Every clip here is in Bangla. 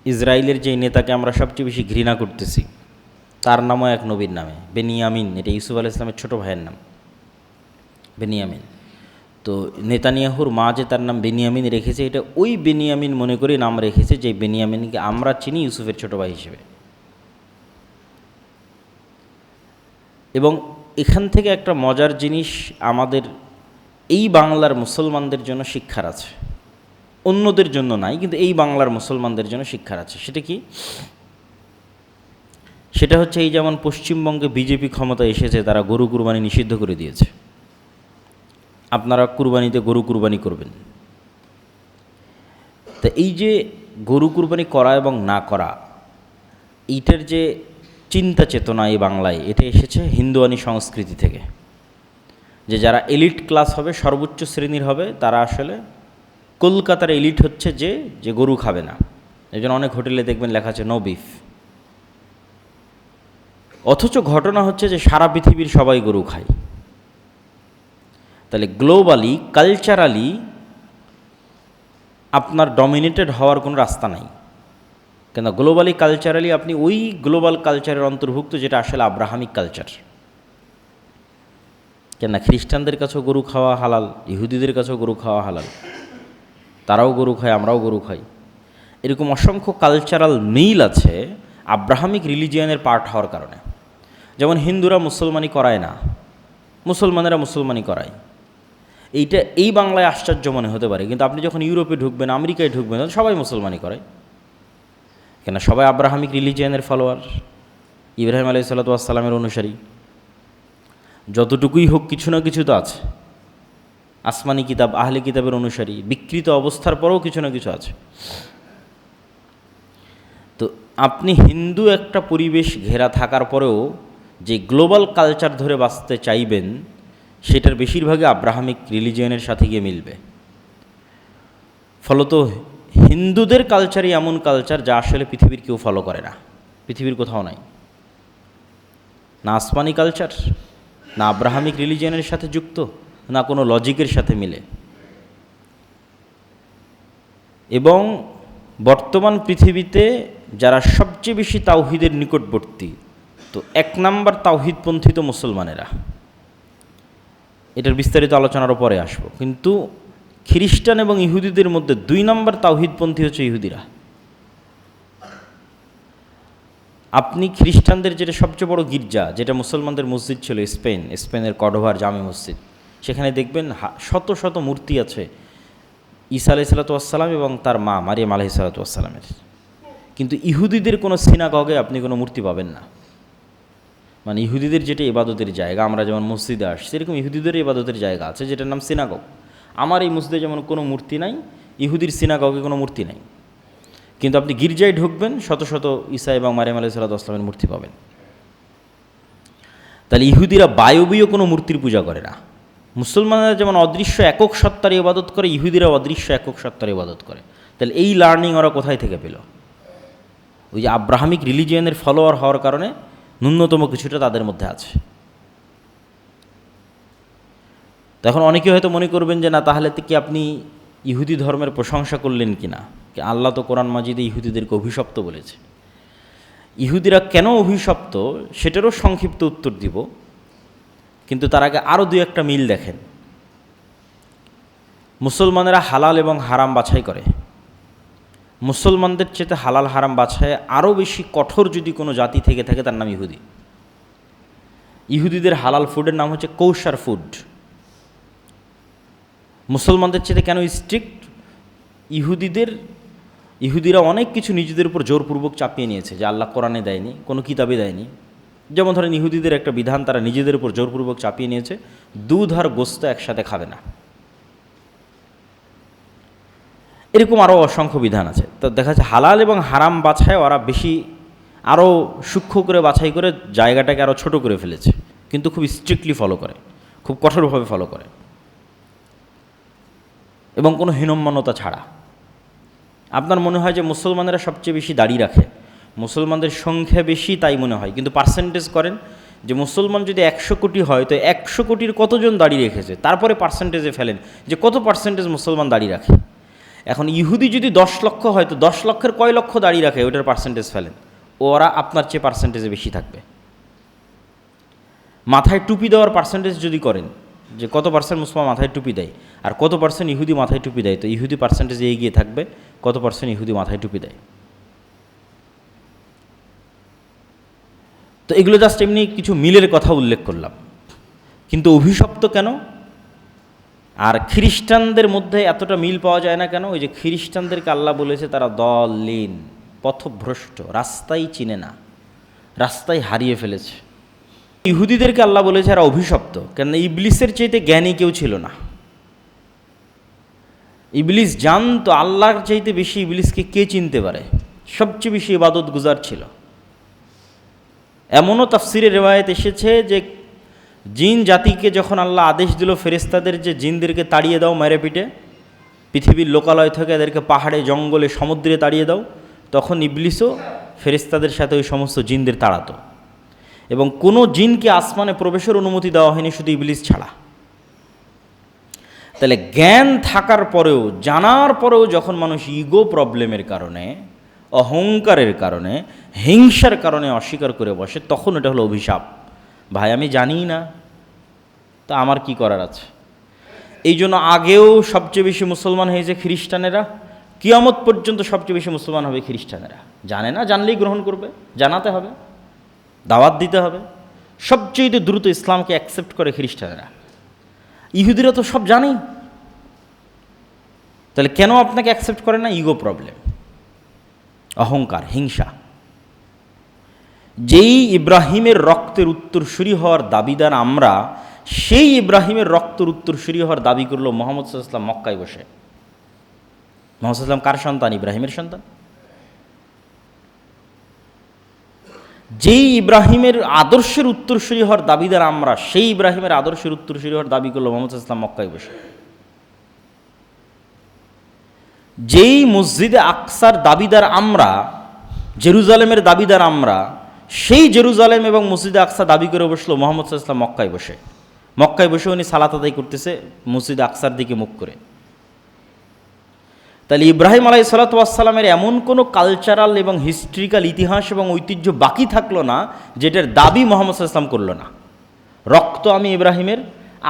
ইসরায়েলের যে নেতাকে আমরা সবচেয়ে বেশি ঘৃণা করতেছি, তার নামও এক নবীর নামে, বেনিয়ামিন। এটা ইউসুফ আলাইহিস সালামের ছোটো ভাইয়ের নাম, বেনিয়ামিন। তো নেতানিয়াহুর মা যে তার নাম বেনিয়ামিন রেখেছে, এটা ওই বেনিয়ামিন মনে করে নাম রেখেছে, যে বেনিয়ামিনকে আমরা চিনি ইউসুফের ছোটো ভাই হিসেবে। এবং এখান থেকে একটা মজার জিনিস আমাদের এই বাংলার মুসলমানদের জন্য শিক্ষার আছে, অন্যদের জন্য নাই, কিন্তু এই বাংলার মুসলমানদের জন্য শিক্ষার আছে। সেটা কি? সেটা হচ্ছে, এই যেমন পশ্চিমবঙ্গে বিজেপি ক্ষমতায় এসেছে, তারা গরু কুরবানি নিষিদ্ধ করে দিয়েছে। আপনারা কুরবানিতে গরু কুরবানি করবেন। তা এই যে গরু কুরবানি করা এবং না করা, এইটার যে চিন্তা চেতনা এই বাংলায়, এটা এসেছে হিন্দুয়ানি সংস্কৃতি থেকে। যে যারা এলিট ক্লাস হবে, সর্বোচ্চ শ্রেণীর হবে, তারা আসলে কলকাতার এলিট হচ্ছে যে গরু খাবে না। এই জন্য অনেক হোটেলে দেখবেন লেখা আছে নো বিফ। অথচ ঘটনা হচ্ছে যে সারা পৃথিবীর সবাই গরু খায়। তাহলে গ্লোবালি, কালচারালি আপনার ডমিনেটেড হওয়ার কোনো রাস্তা নাই। কেন? গ্লোবালি কালচারালি আপনি ওই গ্লোবাল কালচারের অন্তর্ভুক্ত, যেটা আসলে আব্রাহামিক কালচার। কেন? খ্রিস্টানদের কাছেও গরু খাওয়া হালাল, ইহুদিদের কাছেও গরু খাওয়া হালাল, তারাও গরু খায়, আমরাও গরু খাই। এরকম অসংখ্য কালচারাল মিল আছে আব্রাহামিক রিলিজিয়ানের পার্ট হওয়ার কারণে। যেমন হিন্দুরা মুসলমানি করায় না, মুসলমানেরা মুসলমানি করায়। এইটা এই বাংলায় আশ্চর্য মনে হতে পারে, কিন্তু আপনি যখন ইউরোপে ঢুকবেন, আমেরিকায় ঢুকবেন, সবাই মুসলমানি করে। কেন? সবাই আব্রাহামিক রিলিজিয়ানের ফলোয়ার, ইব্রাহিম আলাইহিসসালামের অনুসারী। যতটুকুই হোক, কিছু না কিছু তো আছে। আসমানি কিতাব, আহলে কিতাবের অনুসারী, বিকৃত অবস্থার পরেও কিছু না কিছু আছে। তো আপনি হিন্দু একটা পরিবেশ ঘেরা থাকার পরেও যে গ্লোবাল কালচার ধরে বাঁচতে চাইবেন, সেটার বেশিরভাগই আব্রাহামিক রিলিজিয়নের সাথে গিয়ে মিলবে। ফলত হিন্দুদের কালচারই এমন কালচার যা আসলে পৃথিবীর কেউ ফলো করে না, পৃথিবীর কোথাও নাই। না আসমানি কালচার, না আব্রাহামিক রিলিজিয়নের সাথে যুক্ত, না কোনো লজিকের সাথে মিলে। এবং বর্তমান পৃথিবীতে যারা সবচেয়ে বেশি তাওহিদের নিকটবর্তী, তো 1 নম্বর তাওহিদপন্থী তো মুসলমানেরা। এটার বিস্তারিত আলোচনারও পরে আসবো। কিন্তু খ্রিস্টান এবং ইহুদিদের মধ্যে 2 নম্বর তাওহিদপন্থী হচ্ছে ইহুদিরা। আপনি খ্রিস্টানদের যেটা সবচেয়ে বড় গির্জা, যেটা মুসলমানদের মসজিদ ছিল স্পেনের কর্ডোভার জামে মসজিদ, সেখানে দেখবেন শত শত মূর্তি আছে ঈসা আলাইহিসসালাম এবং তার মা মারিয়াম আলাইহিসসালামের। কিন্তু ইহুদিদের কোনো সিনাগগে আপনি কোনো মূর্তি পাবেন না। মানে ইহুদিদের যেটা ইবাদতের জায়গা, আমরা যেমন মসজিদে আসছি, সেরকম ইহুদিদের ইবাদতের জায়গা আছে, যেটার নাম সিনাগগ। আমার এই মসজিদে যেমন কোনো মূর্তি নাই, ইহুদির সিনাগগে কোনো মূর্তি নাই। কিন্তু আপনি গির্জায় ঢুকবেন, শত শত ঈসা এবং মারিয়াম আলাইহিসসালামের মূর্তি পাবেন। তাহলে ইহুদিরা বায়বীয় কোনো মূর্তির পূজা করে না। মুসলমানরা যেমন অদৃশ্য একক সত্তার ইবাদত করে, ইহুদিরা অদৃশ্য একক সত্তার ইবাদত করে। তাহলে এই লার্নিং ওরা কোথায় থেকে পেল? ওই যে আব্রাহামিক রিলিজিয়নের ফলোয়ার হওয়ার কারণে ন্যূনতম কিছুটা তাদের মধ্যে আছে। তখন অনেকে হয়তো মনে করবেন যে না, তাহলে কি আপনি ইহুদি ধর্মের প্রশংসা করলেন কি না? আল্লাহ তো কোরআন মাজিদে ইহুদিদেরকে অভিশপ্ত বলেছে। ইহুদিরা কেন অভিশপ্ত সেটারও সংক্ষিপ্ত উত্তর দিব, কিন্তু তার আগে আরও 2-1টা মিল দেখেন। মুসলমানেরা হালাল এবং হারাম বাছাই করে। মুসলমানদের চেয়ে হালাল হারাম বাছাই আরও বেশি কঠোর যদি কোনো জাতি থেকে থাকে, তার নাম ইহুদি। ইহুদিদের হালাল ফুডের নাম হচ্ছে কৌশার ফুড। মুসলমানদের চেয়ে কেন স্ট্রিক্ট? ইহুদিরা অনেক কিছু নিজেদের উপর জোরপূর্বক চাপিয়ে নিয়েছে, যে আল্লাহ কোরআনে দেয়নি, কোনো কিতাবে দেয়নি। যেমন ধরেন ইহুদিদের একটা বিধান তারা নিজেদের উপর জোরপূর্বক চাপিয়ে নিয়েছে, দুধ আর গোস্ত একসাথে খাবে না। এরকম আরও অসংখ্য বিধান আছে। তো দেখা যাচ্ছে হালাল এবং হারাম বাছায় ওরা বেশি আরও সূক্ষ্ম করে বাছাই করে জায়গাটাকে আরও ছোট করে ফেলেছে, কিন্তু খুব স্ট্রিক্টলি ফলো করে, খুব কঠোরভাবে ফলো করে, এবং কোনো হীনম্মন্যতা ছাড়া। আপনার মনে হয় যে মুসলমানেরা সবচেয়ে বেশি দাড়ি রাখে, মুসলমানদের সংখ্যা বেশি তাই মনে হয়, কিন্তু পার্সেন্টেজ করেন যে মুসলমান যদি 100 কোটি হয়, তো 100 কোটির কতজন দাড়ি রেখেছে, তারপরে পার্সেন্টেজে ফেলেন যে কত পার্সেন্টেজ মুসলমান দাড়ি রাখে। এখন ইহুদি যদি 10 লক্ষ হয় তো 10 লক্ষের কয় লক্ষ দাঁড়িয়ে রাখে ওটার পার্সেন্টেজ ফেলেন, ওরা আপনার চেয়ে পার্সেন্টেজে বেশি থাকবে। মাথায় টুপি দেওয়ার পার্সেন্টেজ যদি করেন যে কত পার্সেন্ট মুসলমান মাথায় টুপি দেয় আর কত পার্সেন্ট ইহুদি মাথায় টুপি দেয়, তো ইহুদি পার্সেন্টেজে এগিয়ে থাকবে কত পার্সেন্ট ইহুদি মাথায় টুপি দেয়। তো এগুলো জাস্ট এমনি কিছু মিলের কথা উল্লেখ করলাম, কিন্তু অভিশপ্ত কেন? আর খ্রিস্টানদের মধ্যে এতটা মিল পাওয়া যায় না কেন? ওই যে খ্রিস্টানদেরকে আল্লাহ বলেছে তারা দলিন, পথভ্রষ্ট, রাস্তাই চিনে না, রাস্তায় হারিয়ে ফেলেছে। ইহুদিদেরকে আল্লাহ বলেছে এরা অভিশপ্ত, কেন? ইবলিসের চাইতে জ্ঞানী কেউ ছিল না। ইবলিস জানতো আল্লাহর চাইতে বেশি ইবলিসকে কে চিনতে পারে, সবচেয়ে বেশি ইবাদত গুজার ছিল। এমনও তাফসিরে রেওয়ায়েত এসেছে যে জিন জাতিকে যখন আল্লাহ আদেশ দিল ফেরেশতাদের যে জিনদেরকে তাড়িয়ে দাও মেরে পিটে, পৃথিবীর লোকালয় থেকে এদেরকে পাহাড়ে জঙ্গলে সমুদ্রে তাড়িয়ে দাও, তখন ইবলিসও ফেরেশতাদের সাথে ওই সমস্ত জিনদের তাড়াতো। এবং কোনো জিনকে আসমানে প্রবেশের অনুমতি দেওয়া হয়নি শুধু ইবলিস ছাড়া। তাহলে জ্ঞান থাকার পরেও, জানার পরেও যখন মানুষ ইগো প্রবলেমের কারণে, অহংকারের কারণে, হিংসার কারণে অস্বীকার করে বসে, তখন এটা হলো অভিশাপ। ভাই আমি জানিই না, তা আমার কি করার আছে? এই জন্য আগেও সবচেয়ে বেশি মুসলমান হয়েছে খ্রিস্টানেরা, কিয়ামত পর্যন্ত সবচেয়ে বেশি মুসলমান হবে খ্রিস্টানেরা। জানে না, জানলেই গ্রহণ করবে, জানাতে হবে, দাওয়াত দিতে হবে। সবচেয়ে দ্রুত ইসলামকে অ্যাকসেপ্ট করে খ্রিস্টানেরা। ইহুদিরা তো সব জানেই, তাহলে কেন আপনাকে অ্যাকসেপ্ট করে না? ইগো প্রবলেম, অহংকার, হিংসা। যেই ইব্রাহিমের রক্তের উত্তরসূরি হওয়ার দাবিদার আমরা, সেই ইব্রাহিমের রক্তের উত্তরসূরি হওয়ার দাবি করলো মুহাম্মদ সাল্লাল্লাহু আলাইহি ওয়াসাল্লাম মক্কায় বসে। মুহাম্মদ সাল্লাল্লাহু আলাইহি ওয়াসাল্লাম কার সন্তান? ইব্রাহিমের সন্তান। যেই ইব্রাহিমের আদর্শের উত্তরসূরি হওয়ার দাবিদার আমরা, সেই ইব্রাহিমের আদর্শের উত্তরসূরি হওয়ার দাবি করলো মুহাম্মদ সাল্লাল্লাহু আলাইহি ওয়াসাল্লাম মক্কায় বসে। যেই মসজিদে আকসার দাবিদার আমরা, জেরুজালেমের দাবিদার আমরা, সেই জেরুজালেম এবং মসজিদে আকসা দাবি করে বসলো মুহাম্মদ সাল্লাল্লাহু আলাইহি ওয়াসাল্লাম মক্কায় বসে। মক্কায় বসে উনি সালাত আদায় করতেছে মসজিদে আকসার দিকে মুখ করে। তাহলে ইব্রাহিম আলাইহিস সালাতু ওয়াস সালামের এমন কোনো কালচারাল এবং হিস্ট্রিক্যাল ইতিহাস এবং ঐতিহ্য বাকি থাকলো না যেটার দাবি মুহাম্মদ সাল্লাল্লাহু আলাইহি ওয়াসাল্লাম করলো না। রক্ত আমি ইব্রাহিমের,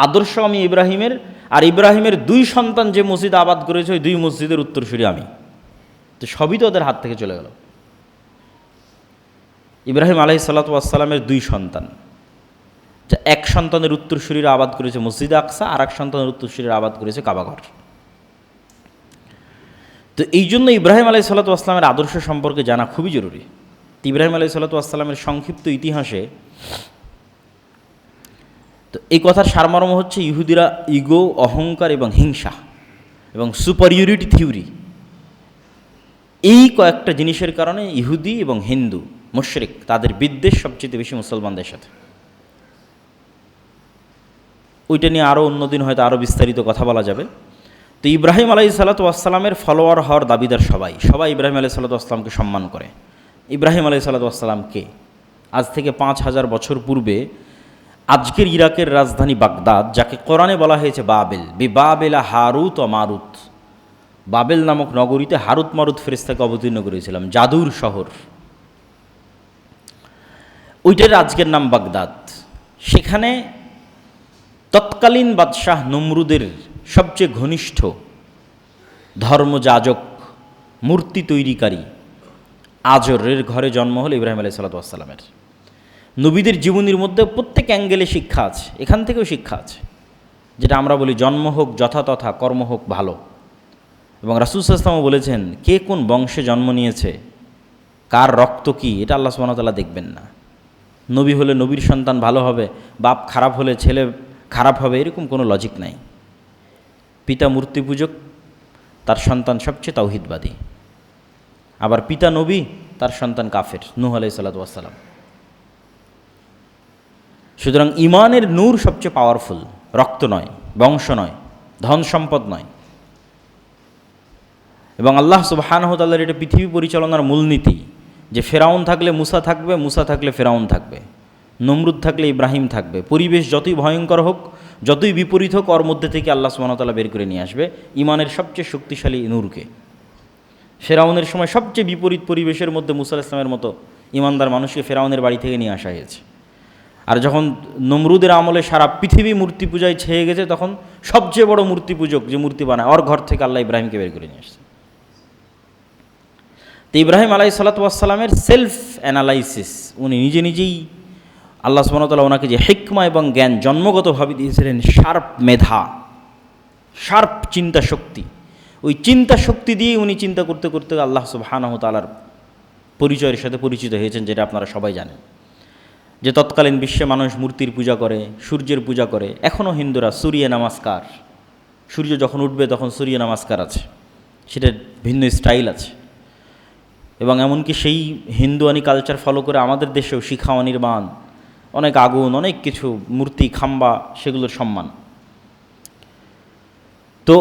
আদর্শ আমি ইব্রাহিমের, আর ইব্রাহিমের 2 সন্তান যে মসজিদ আবাদ করেছে ওই 2 মসজিদের উত্তরসূরি আমি। তো সবই তো ওদের হাত থেকে চলে গেল। ইব্রাহিম আলাইহিস সালাতু ওয়াস সালামের 2 সন্তান, যা এক সন্তানের উত্তরসূরিরা আবাদ করেছে মসজিদে আকসা, আর এক সন্তানের উত্তরসূরিরা আবাদ করেছে কাবাঘর। তো এই জন্য ইব্রাহিম আলাইহিস সালাতু ওয়াস সালামের আদর্শ সম্পর্কে জানা খুবই জরুরি। ইব্রাহিম আলাইহিস সালাতু ওয়াস সালামের সংক্ষিপ্ত ইতিহাসে তো এই কথার সারমর্ম হচ্ছে ইহুদিরা ইগো, অহংকার এবং হিংসা এবং সুপারিয়রিটি থিওরি, এই কয়েকটা জিনিসের কারণে ইহুদি এবং হিন্দু মুশরিক তাদের বিদ্বেষ সবচেয়ে বেশি মুসলমানদের সাথে। ওইটা নিয়ে আরও অন্যদিন হয়তো আরও বিস্তারিত কথা বলা যাবে। তো ইব্রাহিম আলাইহিস সালাতু ওয়াস সালামের ফলোয়ার হওয়ার দাবিদার সবাই ইব্রাহিম আলাইহিস সালাতু ওয়াস সালামকে সম্মান করে। ইব্রাহিম আলাইহিস সালাতু ওয়াস সালাম কে? আজ থেকে 5000 বছর পূর্বে আজকের ইরাকের রাজধানী বাগদাদ, যাকে কোরআনে বলা হয়েছে বাবেল, বিবাবেলা হারুত ও মারুত, বাবেল নামক নগরীতে হারুত মারুত ফেরেশতাকে অবতীর্ণ করেছিলাম, জাদুর শহর। ওইটার আজকের নাম বাগদাদ। সেখানে তৎকালীন বাদশাহ নমরুদের সবচেয়ে ঘনিষ্ঠ ধর্মযাজক, মূর্তি তৈরিকারী আজরের ঘরে জন্ম হল ইব্রাহিম আলাইহিস সালাতু ওয়াস সালামের। নবীদের জীবনীর মধ্যে প্রত্যেক অ্যাঙ্গেলে শিক্ষা আছে, এখান থেকেও শিক্ষা আছে, যেটা আমরা বলি জন্ম হোক যথাতথা, কর্ম হোক ভালো। এবং রাসূল সাল্লাল্লাহু আলাইহি ওয়াসাল্লাম বলেছেন কে কোন বংশে জন্ম নিয়েছে, কার রক্ত কি, এটা আল্লাহ সুবহানাহু ওয়া তাআলা দেখবেন না। নবী হলে নবীর সন্তান ভালো হবে, বাপ খারাপ হলে ছেলে খারাপ হবে, এরকম কোনো লজিক নাই। পিতা মূর্তি পূজক, তার সন্তান সবচেয়ে তাওহীদবাদী। আবার পিতা নবী, তার সন্তান কাফের, নূহ আলাইহিস সালাতু ওয়াস সালাম। সুতরাং ইমানের নূর সবচেয়ে পাওয়ারফুল, রক্ত নয়, বংশ নয়, ধন সম্পদ নয়। এবং আল্লাহ সুবহানাহু ওয়া তাআলার এটা পৃথিবী পরিচালনার মূলনীতি যে ফেরাউন থাকলে মুসা থাকবে, মুসা থাকলে ফেরাউন থাকবে, নমরুদ থাকলে ইব্রাহিম থাকবে। পরিবেশ যতই ভয়ঙ্কর হোক, যতই বিপরীত হোক ওর মধ্যে থেকে আল্লাহ সুবহানাহু ওয়া তাআলা বের করে নিয়ে আসবে ইমানের সবচেয়ে শক্তিশালী নূরকে। ফেরাউনের সময় সবচেয়ে বিপরীত পরিবেশের মধ্যে মুসা আলাইহিস সালামের মতো ইমানদার মানুষকে ফেরাউনের বাড়ি থেকে নিয়ে আসা হয়েছে। আর যখন নমরুদের আমলে সারা পৃথিবী মূর্তি পূজায় ছেয়ে গেছে, তখন সবচেয়ে বড় মূর্তি পূজক যে মূর্তি বানায় ওর ঘর থেকে আল্লাহ ইব্রাহিমকে বের করে নিয়ে আসছে। তো ইব্রাহিম আলাইহিস সালাতু ওয়াস সালামের সেলফ অ্যানালাইসিস, উনি নিজে নিজেই আল্লাহ সুবহানাহু ওয়া তাআলা ওনাকে যে হিকমা এবং জ্ঞান জন্মগতভাবে দিয়েছিলেন, শার্প মেধা, শার্প চিন্তা শক্তি, ওই চিন্তা শক্তি দিয়ে উনি চিন্তা করতে করতে আল্লাহ সুবহানাহু ওয়া তাআলার পরিচয়ের সাথে পরিচিত হয়েছেন, যেটা আপনারা সবাই জানেন। যে তৎকালীন বিশ্বে মানুষ মূর্তির পূজা করে, সূর্যের পূজা করে, এখনও হিন্দুরা সূর্য নমস্কার, সূর্য যখন উঠবে তখন সূর্য নমস্কার আছে, সেটার ভিন্ন স্টাইল আছে। এবং এমনকি সেই হিন্দুয়ানি কালচার ফলো করে আমাদের দেশেও শিখা অনির্বাণ, অনেক আগুন, অনেক কিছু মূর্তি, খাম্বা, সেগুলোর সম্মান। তো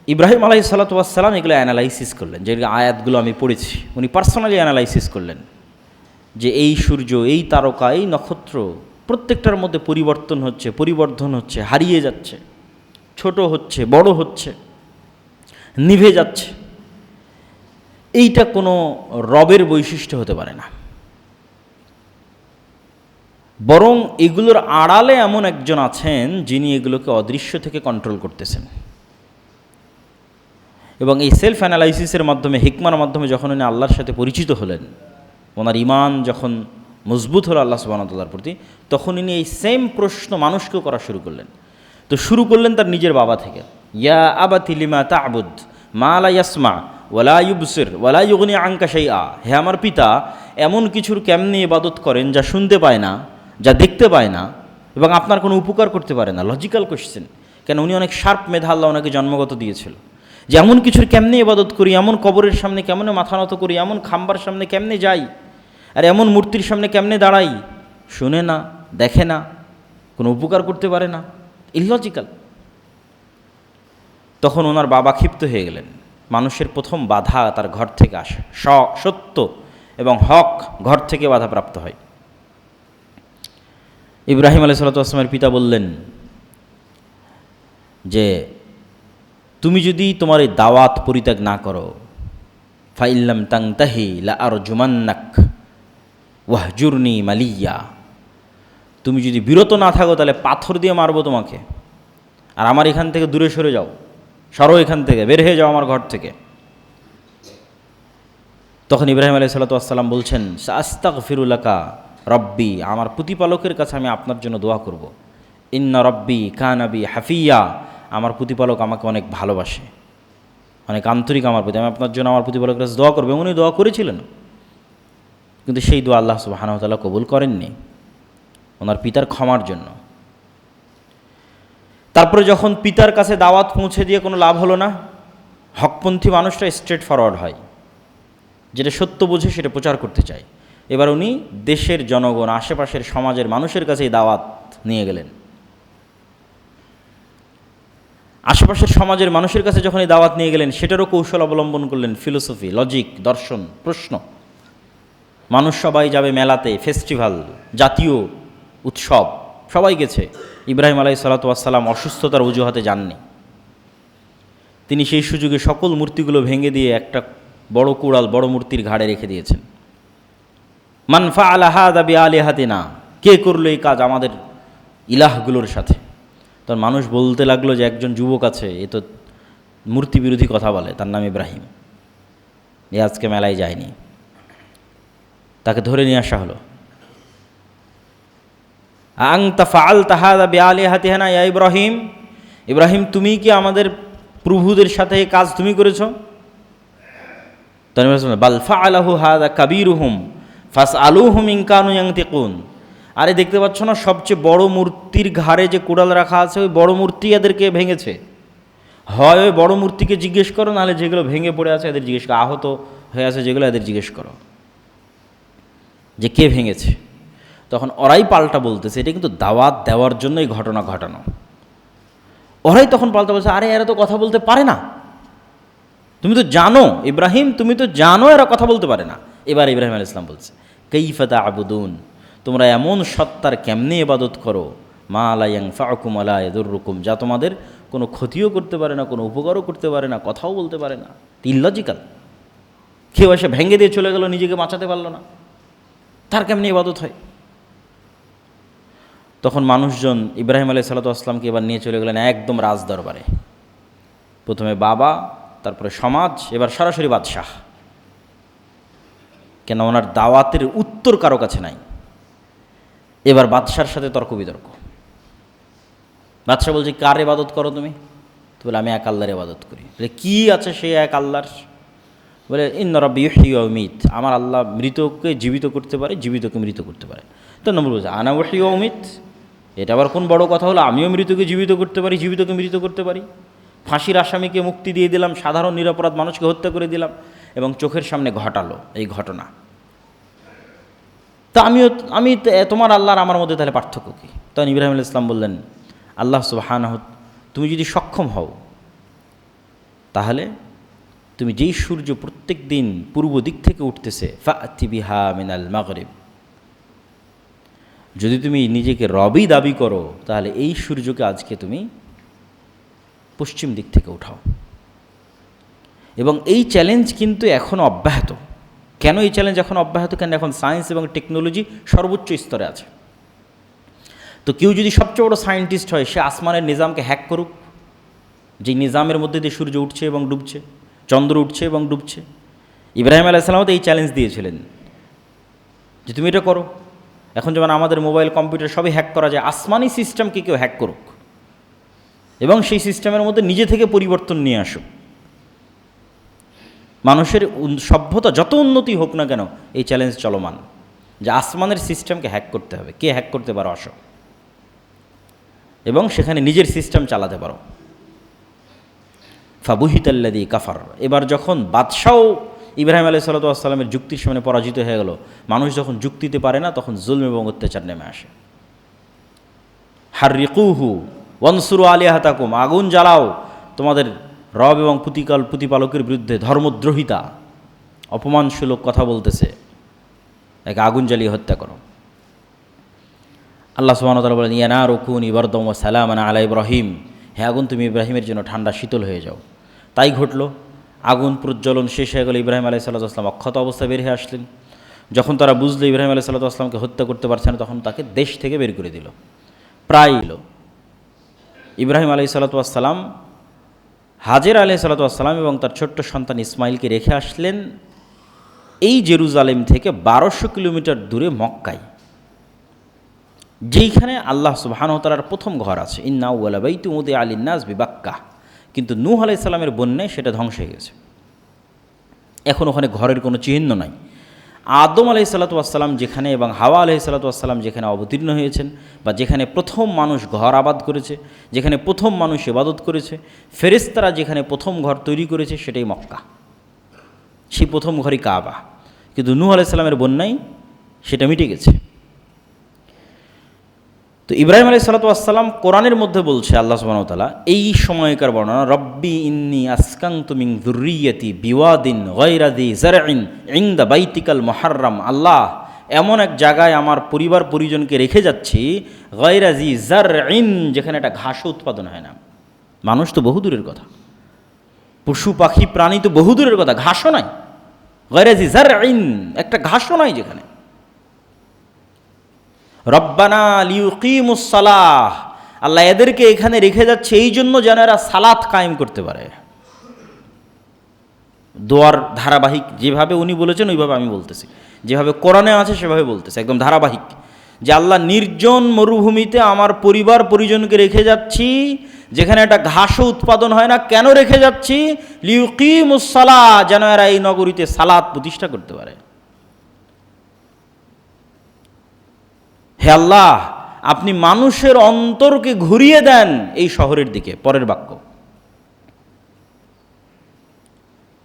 ইব্রাহিম আলাইহিস সালাতু ওয়াস সালাম এগুলো অ্যানালাইসিস করলেন, যে আয়াতগুলো আমি পড়েছি উনি পার্সোনালি অ্যানালাইসিস করলেন, যে এই সূর্য, এই তারকা, এই নক্ষত্র প্রত্যেকটার মধ্যে পরিবর্তন হচ্ছে, পরিবর্ধন হচ্ছে, হারিয়ে যাচ্ছে, ছোট হচ্ছে, বড় হচ্ছে, নিভে যাচ্ছে। এইটা কোনো রবের বৈশিষ্ট্য হতে পারে না, বরং এগুলোর আড়ালে এমন একজন আছেন যিনি এগুলোকে অদৃশ্য থেকে কন্ট্রোল করতেছেন। এবং এই সেলফ অ্যানালাইসিসের মাধ্যমে, হিকমার মাধ্যমে যখন উনি আল্লাহর সাথে পরিচিত হলেন, ওনার ঈমান যখন মজবুত হলো আল্লাহ সুবহানাহু ওয়া তাআলার প্রতি, তখন উনি এই সেম প্রশ্ন মানুষকেও করা শুরু করলেন। তো শুরু করলেন তার নিজের বাবা থেকে, ইয়া আবাতি লিমা তা'বুদ মা লা ইয়াসমা ওয়ালা ইউবসির ওয়ালা ইউগনি আনকা শাইআ, হে আমার পিতা, এমন কিছুর কেমনে ইবাদত করেন যা শুনতে পায় না, যা দেখতে পায় না, এবং আপনার কোনো উপকার করতে পারে না। লজিক্যাল কোশ্চেন, কেন উনি অনেক শার্প মেধা আল্লাহ ওনাকে জন্মগত দিয়েছিল, যে এমন কিছুর কেমনে ইবাদত করি, এমন কবরের সামনে কেমনে মাথা নত করি, এমন খাম্বার সামনে কেমনে যাই, আর এমন মূর্তির সামনে কেমনে দাঁড়াই, শুনে না, দেখে না, কোনো উপকার করতে পারে না, ইললজিক্যাল। তখন ওনার বাবা ক্ষিপ্ত হয়ে গেলেন। মানুষের প্রথম বাধা তার ঘর থেকে আসে, সত্য এবং হক ঘর থেকে বাধাপ্রাপ্ত হয়। ইব্রাহিম আলাইহিস সালাতু ওয়াস সালামের পিতা বললেন যে তুমি যদি তোমার এই দাওয়াত পরিত্যাগ না করো, ফাইল্লাম তাংতাহি লা আরজুমান্নাক ওয়াহজুরনি মালিয়া, তুমি যদি বিরত না থাকো তাহলে পাথর দিয়ে মারবো তোমাকে, আর আমার এখান থেকে দূরে সরে যাও, সরো এখান থেকে, বের হয়ে যাও আমার ঘর থেকে। তখন ইব্রাহিম আলাইহিস সালাতু ওয়াস সালাম বলছেন, সাস্তাগফিরু লাকা রব্বি, আমার প্রতিপালকের কাছে আমি আপনার জন্য দোয়া করব। ইন্না রব্বি কানা বি হাফিয়া, আমার প্রতিপালক আমাকে অনেক ভালোবাসে, অনেক আন্তরিক আমার প্রতি, আমি আপনার জন্য আমার প্রতিপালকের কাছে দোয়া করবো। উনি দোয়া করেছিলেন, কিন্তু সেই দোয়া আল্লাহ সুবহানাহু ওয়া তাআলা কবুল করেননি ওনার পিতার ক্ষমার জন্য। তারপরে যখন পিতার কাছে দাওয়াত পৌঁছে দিয়ে কোনো লাভ হলো না, হকপন্থী মানুষটা স্ট্রেট ফরওয়ার্ড হয়, যেটা সত্য বুঝে সেটা প্রচার করতে চায়। এবার উনি দেশের জনগণ, আশেপাশের সমাজের মানুষের কাছে এই দাওয়াত নিয়ে গেলেন। আশেপাশের সমাজের মানুষের কাছে যখন এই দাওয়াত নিয়ে গেলেন, সেটারও কৌশল অবলম্বন করলেন, ফিলোসফি, লজিক, দর্শন, প্রশ্ন। মানুষ সবাই যাবে মেলাতে, ফেস্টিভ্যাল, জাতীয় উৎসব, সবাই গেছে। ইব্রাহিম আলাইহিস সালাতু ওয়াস সালাম অসুস্থতার অজুহাতে যাননি। তিনি সেই সুযোগে সকল মূর্তিগুলো ভেঙে দিয়ে একটা বড় কুড়াল বড় মূর্তির ঘাড়ে রেখে দিয়েছেন। মান ফাআলা হাযা বিআলিহাতিনা, কে করলো এই কাজ আমাদের ইলাহগুলোর সাথে? তখন মানুষ বলতে লাগলো যে একজন যুবক আছে, এ তো মূর্তি বিরোধী কথা বলে, তার নাম ইব্রাহিম, এ আজকে মেলায় যায়নি। তাকে ধরে নিয়ে আসা হলো। আনতা ফাআলতা হাযা বিআলিহাতিনা ইয়া ইব্রাহিম, ইব্রাহিম তুমি কি আমাদের প্রভুদের সাথে এই কাজ তুমি করেছো? বাল ফাআলাহু হাযা কাবীরুহুম ফাসআলুহুম ইন কানু ইয়ানতিকুন, আরে দেখতে পাচ্ছ না সবচেয়ে বড় মূর্তির ঘাড়ে যে কুড়াল রাখা আছে, ওই বড় মূর্তি এদেরকে ভেঙেছে। হয় ওই বড় মূর্তিকে জিজ্ঞেস করো, নাহলে যেগুলো ভেঙে পড়ে আছে এদের জিজ্ঞেস করো, আহত হয়ে আছে যেগুলো এদের জিজ্ঞেস করো যে কে ভেঙেছে। তখন ওরাই পাল্টা বলতেছে, এটা কিন্তু দাওয়াত দেওয়ার জন্য এই ঘটনা ঘটানো। ওরাই তখন পাল্টা বলছে, আরে এরা তো কথা বলতে পারে না, তুমি তো জানো ইব্রাহিম, তুমি তো জানো এরা কথা বলতে পারে না। এবার ইব্রাহিম আলাইহিস সালাম বলছে, কাইফা তা'বুদুন, তোমরা এমন সত্তার কেমনে ইবাদত করো, মা লা ইয়ানফাউকুম ওয়া লা ইয়াদুররুকুম, যা তোমাদের কোনো ক্ষতিও করতে পারে না, কোনো উপকারও করতে পারে না, কথাও বলতে পারে না। ইললজিক্যাল। কেউ এসে ভেঙে দিয়ে চলে গেল, নিজেকে বাঁচাতে পারলো না, তার কেমনি ইবাদত হয়? তখন মানুষজন ইব্রাহিম আলাইহিস সালাতু ওয়াস সালামকে এবার নিয়ে চলে গেলেন একদম রাজ দরবারে। প্রথমে বাবা, তারপরে সমাজ, এবার সরাসরি বাদশাহ। কেন ওনার দাওয়াতের উত্তর কারো কাছে নাই। এবার বাদশার সাথে তর্ক বিতর্ক। বাদশাহ বলছে, কার ইবাদত করো তুমি? তো বলে, আমি এক আল্লাহর ইবাদত করি। বলে, কি আছে সেই এক আল্লাহর? বলে, ইন্না রাব্বি ইউহয়ি ওয়া ইউমীত, আমার আল্লাহ মৃতকে জীবিত করতে পারে, জীবিতকে মৃত করতে পারে। তো নম্বর বলছে, আনা উহয়ি ওয়া উমীত, এটা আবার কোন বড় কথা হলো? আমিও মৃতকে জীবিত করতে পারি, জীবিতকে মৃত করতে পারি। ফাঁসির আসামিকে মুক্তি দিয়ে দিলাম, সাধারণ নিরপরাধ মানুষকে হত্যা করে দিলাম, এবং চোখের সামনে ঘটালো এই ঘটনা। তা আমি তোমার আল্লাহ আর আমার মধ্যে তাহলে পার্থক্য কী? তখন ইব্রাহিম আলাইহিস সালাম বললেন, আল্লাহ সুবহানাহু, তুমি যদি সক্ষম হও তাহলে তুমি যেই সূর্য প্রত্যেক দিন পূর্ব দিক থেকে উঠতেছে, ফাতি বিহা মিনাল মাগরিব, যদি তুমি নিজেকে রবই দাবি করো তাহলে এই সূর্যকে আজকে তুমি পশ্চিম দিক থেকে উঠাও। এবং এই চ্যালেঞ্জ কিন্তু এখনও অব্যাহত। কেন এই চ্যালেঞ্জ এখন অব্যাহত? কেন এখন সায়েন্স এবং টেকনোলজি সর্বোচ্চ স্তরে আছে। তো কেউ যদি সবচেয়ে বড় সায়েন্টিস্ট হয়, সে আসমানের নিজামকে হ্যাক করুক, যে নিজামের মধ্যে দিয়ে সূর্য উঠছে এবং ডুবছে, চন্দ্র উঠছে এবং ডুবছে। ইব্রাহিম আলাইহিস সালাম তো এই চ্যালেঞ্জ দিয়েছিলেন যে তুমি এটা করো। এখন যেমন আমাদের মোবাইল, কম্পিউটার সবই হ্যাক করা যায়, আসমানি সিস্টেমকে কেউ হ্যাক করুক এবং সেই সিস্টেমের মধ্যে নিজে থেকে পরিবর্তন নিয়ে আসুক। মানুষের সভ্যতা যত উন্নতি হোক না কেন, এই চ্যালেঞ্জ চলমান যে আসমানের সিস্টেমকে হ্যাক করতে হবে। কে হ্যাক করতে পারো আসো, এবং সেখানে নিজের সিস্টেম চালাতে পারো। ফাবুহিতাল্লাযী কাফার। এবার যখন বাদশাও ইব্রাহিম আলাইহিস সালাতু ওয়াস সালামের যুক্তির সামনে পরাজিত হয়ে গেল, মানুষ যখন যুক্তিতে পারে না, তখন জুলম এবং অত্যাচার নেমে আসে। হাররিকুহু ওয়ানসুরু আলিহাতাকুম, আগুন জ্বালাও তোমাদের রব এবং প্রতিপালকের বিরুদ্ধে। ধর্মদ্রোহিতা, অপমানসূলক কথা বলতেছে, একে আগুন জ্বালিয়ে হত্যা করো। আল্লাহ সুবহানাহু ওয়া তাআলা বলেন, ইয়া নারু কুনি বারদাম ওয়া সালামান আলা ইব্রাহিম, হে আগুন তুমি ইব্রাহিমের জন্য ঠান্ডা শীতল হয়ে যাও। তাই ঘটল। আগুন প্রজ্বলন শেষ হয়ে গেল, ইব্রাহিম আলাইহিস সালাতু ওয়াস সালাম অক্ষত অবস্থায় বের হয়ে আসলেন। যখন তারা বুঝলো ইব্রাহিম আলাইহিস সালাতু ওয়াস সালামকে হত্যা করতে পারছে না, তখন তাকে দেশ থেকে বের করে দিল। প্রায় এলো ইব্রাহিম আলাইহিস সালাতু ওয়াস সালাম হাজের আলাইহিস সালাতু ওয়াস সালাম এবং তার ছোট্ট সন্তান ইসমাইলকে রেখে আসলেন এই জেরুজালেম থেকে 1200 কিলোমিটার দূরে মক্কায়, যেইখানে আল্লাহ সুবহানাহু ওয়া তাআলার প্রথম ঘর আছে। ইন্না আউওয়ালা বাইতুম উদিআ লিন-নাস বিবাক্কাহ। কিন্তু নূহ আলাইহিস সালামের বন্যায় সেটা ধ্বংস হয়ে গেছে। এখন ওখানে ঘরের কোনো চিহ্ন নাই। আদম আলাইহিস সালাতু ওয়াস সালাম যেখানে এবং হাওয়া আলাইহিস সালাতু ওয়াস সালাম যেখানে অবতীর্ণ হয়েছেন, বা যেখানে প্রথম মানুষ ঘর আবাদ করেছে, যেখানে প্রথম মানুষ ইবাদত করেছে, ফেরেশতারা যেখানে প্রথম ঘর তৈরি করেছে, সেটাই মক্কা। সেই প্রথম ঘরই কাবা। কিন্তু নূহ আলাইহিস সালামের বন্যায় সেটা মিটে গেছে। তো ইব্রাহিম আলাইহিস সালাতু ওয়াস সালাম কোরআনের মধ্যে বলছে, আল্লাহ সুবহানাহু ওয়া তাআলা এই সময়কার বর্ণনা, রব্বি ইন্নী আসকানতু মিন যুররিয়্যাতি বিওয়াদিন গায়রা যী যারইন ইনদা বাইতিকাল মুহাররাম। আল্লাহ, এমন এক জায়গায় আমার পরিবার পরিজনকে রেখে যাচ্ছি, গায়রা যী যারইন, যেখানে একটা ঘাসও উৎপাদন হয় না। মানুষ তো বহু দূরের কথা, পশু পাখি প্রাণী তো বহু দূরের কথা, ঘাসও নাই। গায়রা যী যারইন, একটা ঘাসও নাই যেখানে। রব্বানা লিউকিমুস সালাহ, আল্লাহ এদেরকে এখানে রেখে যাচ্ছে এই জন্য যেন এরা সালাত কায়েম করতে পারে। দোয়ার ধারাবাহিক, যেভাবে উনি বলেছেন ওইভাবে আমি বলতেছি, যেভাবে কোরআনে আছে সেভাবে বলতেছি, একদম ধারাবাহিক। যে আল্লাহ নির্জন মরুভূমিতে আমার পরিবার পরিজনকে রেখে যাচ্ছি, যেখানে একটা ঘাসও উৎপাদন হয় না। কেন রেখে যাচ্ছি? লিউকিমুস সালাহ, যেন এরা এই নগরীতে সালাত প্রতিষ্ঠা করতে পারে। হে আল্লাহ, আপনি মানুষের অন্তরকে ঘুরিয়ে দেন এই শহরের দিকে। পরের বাক্য,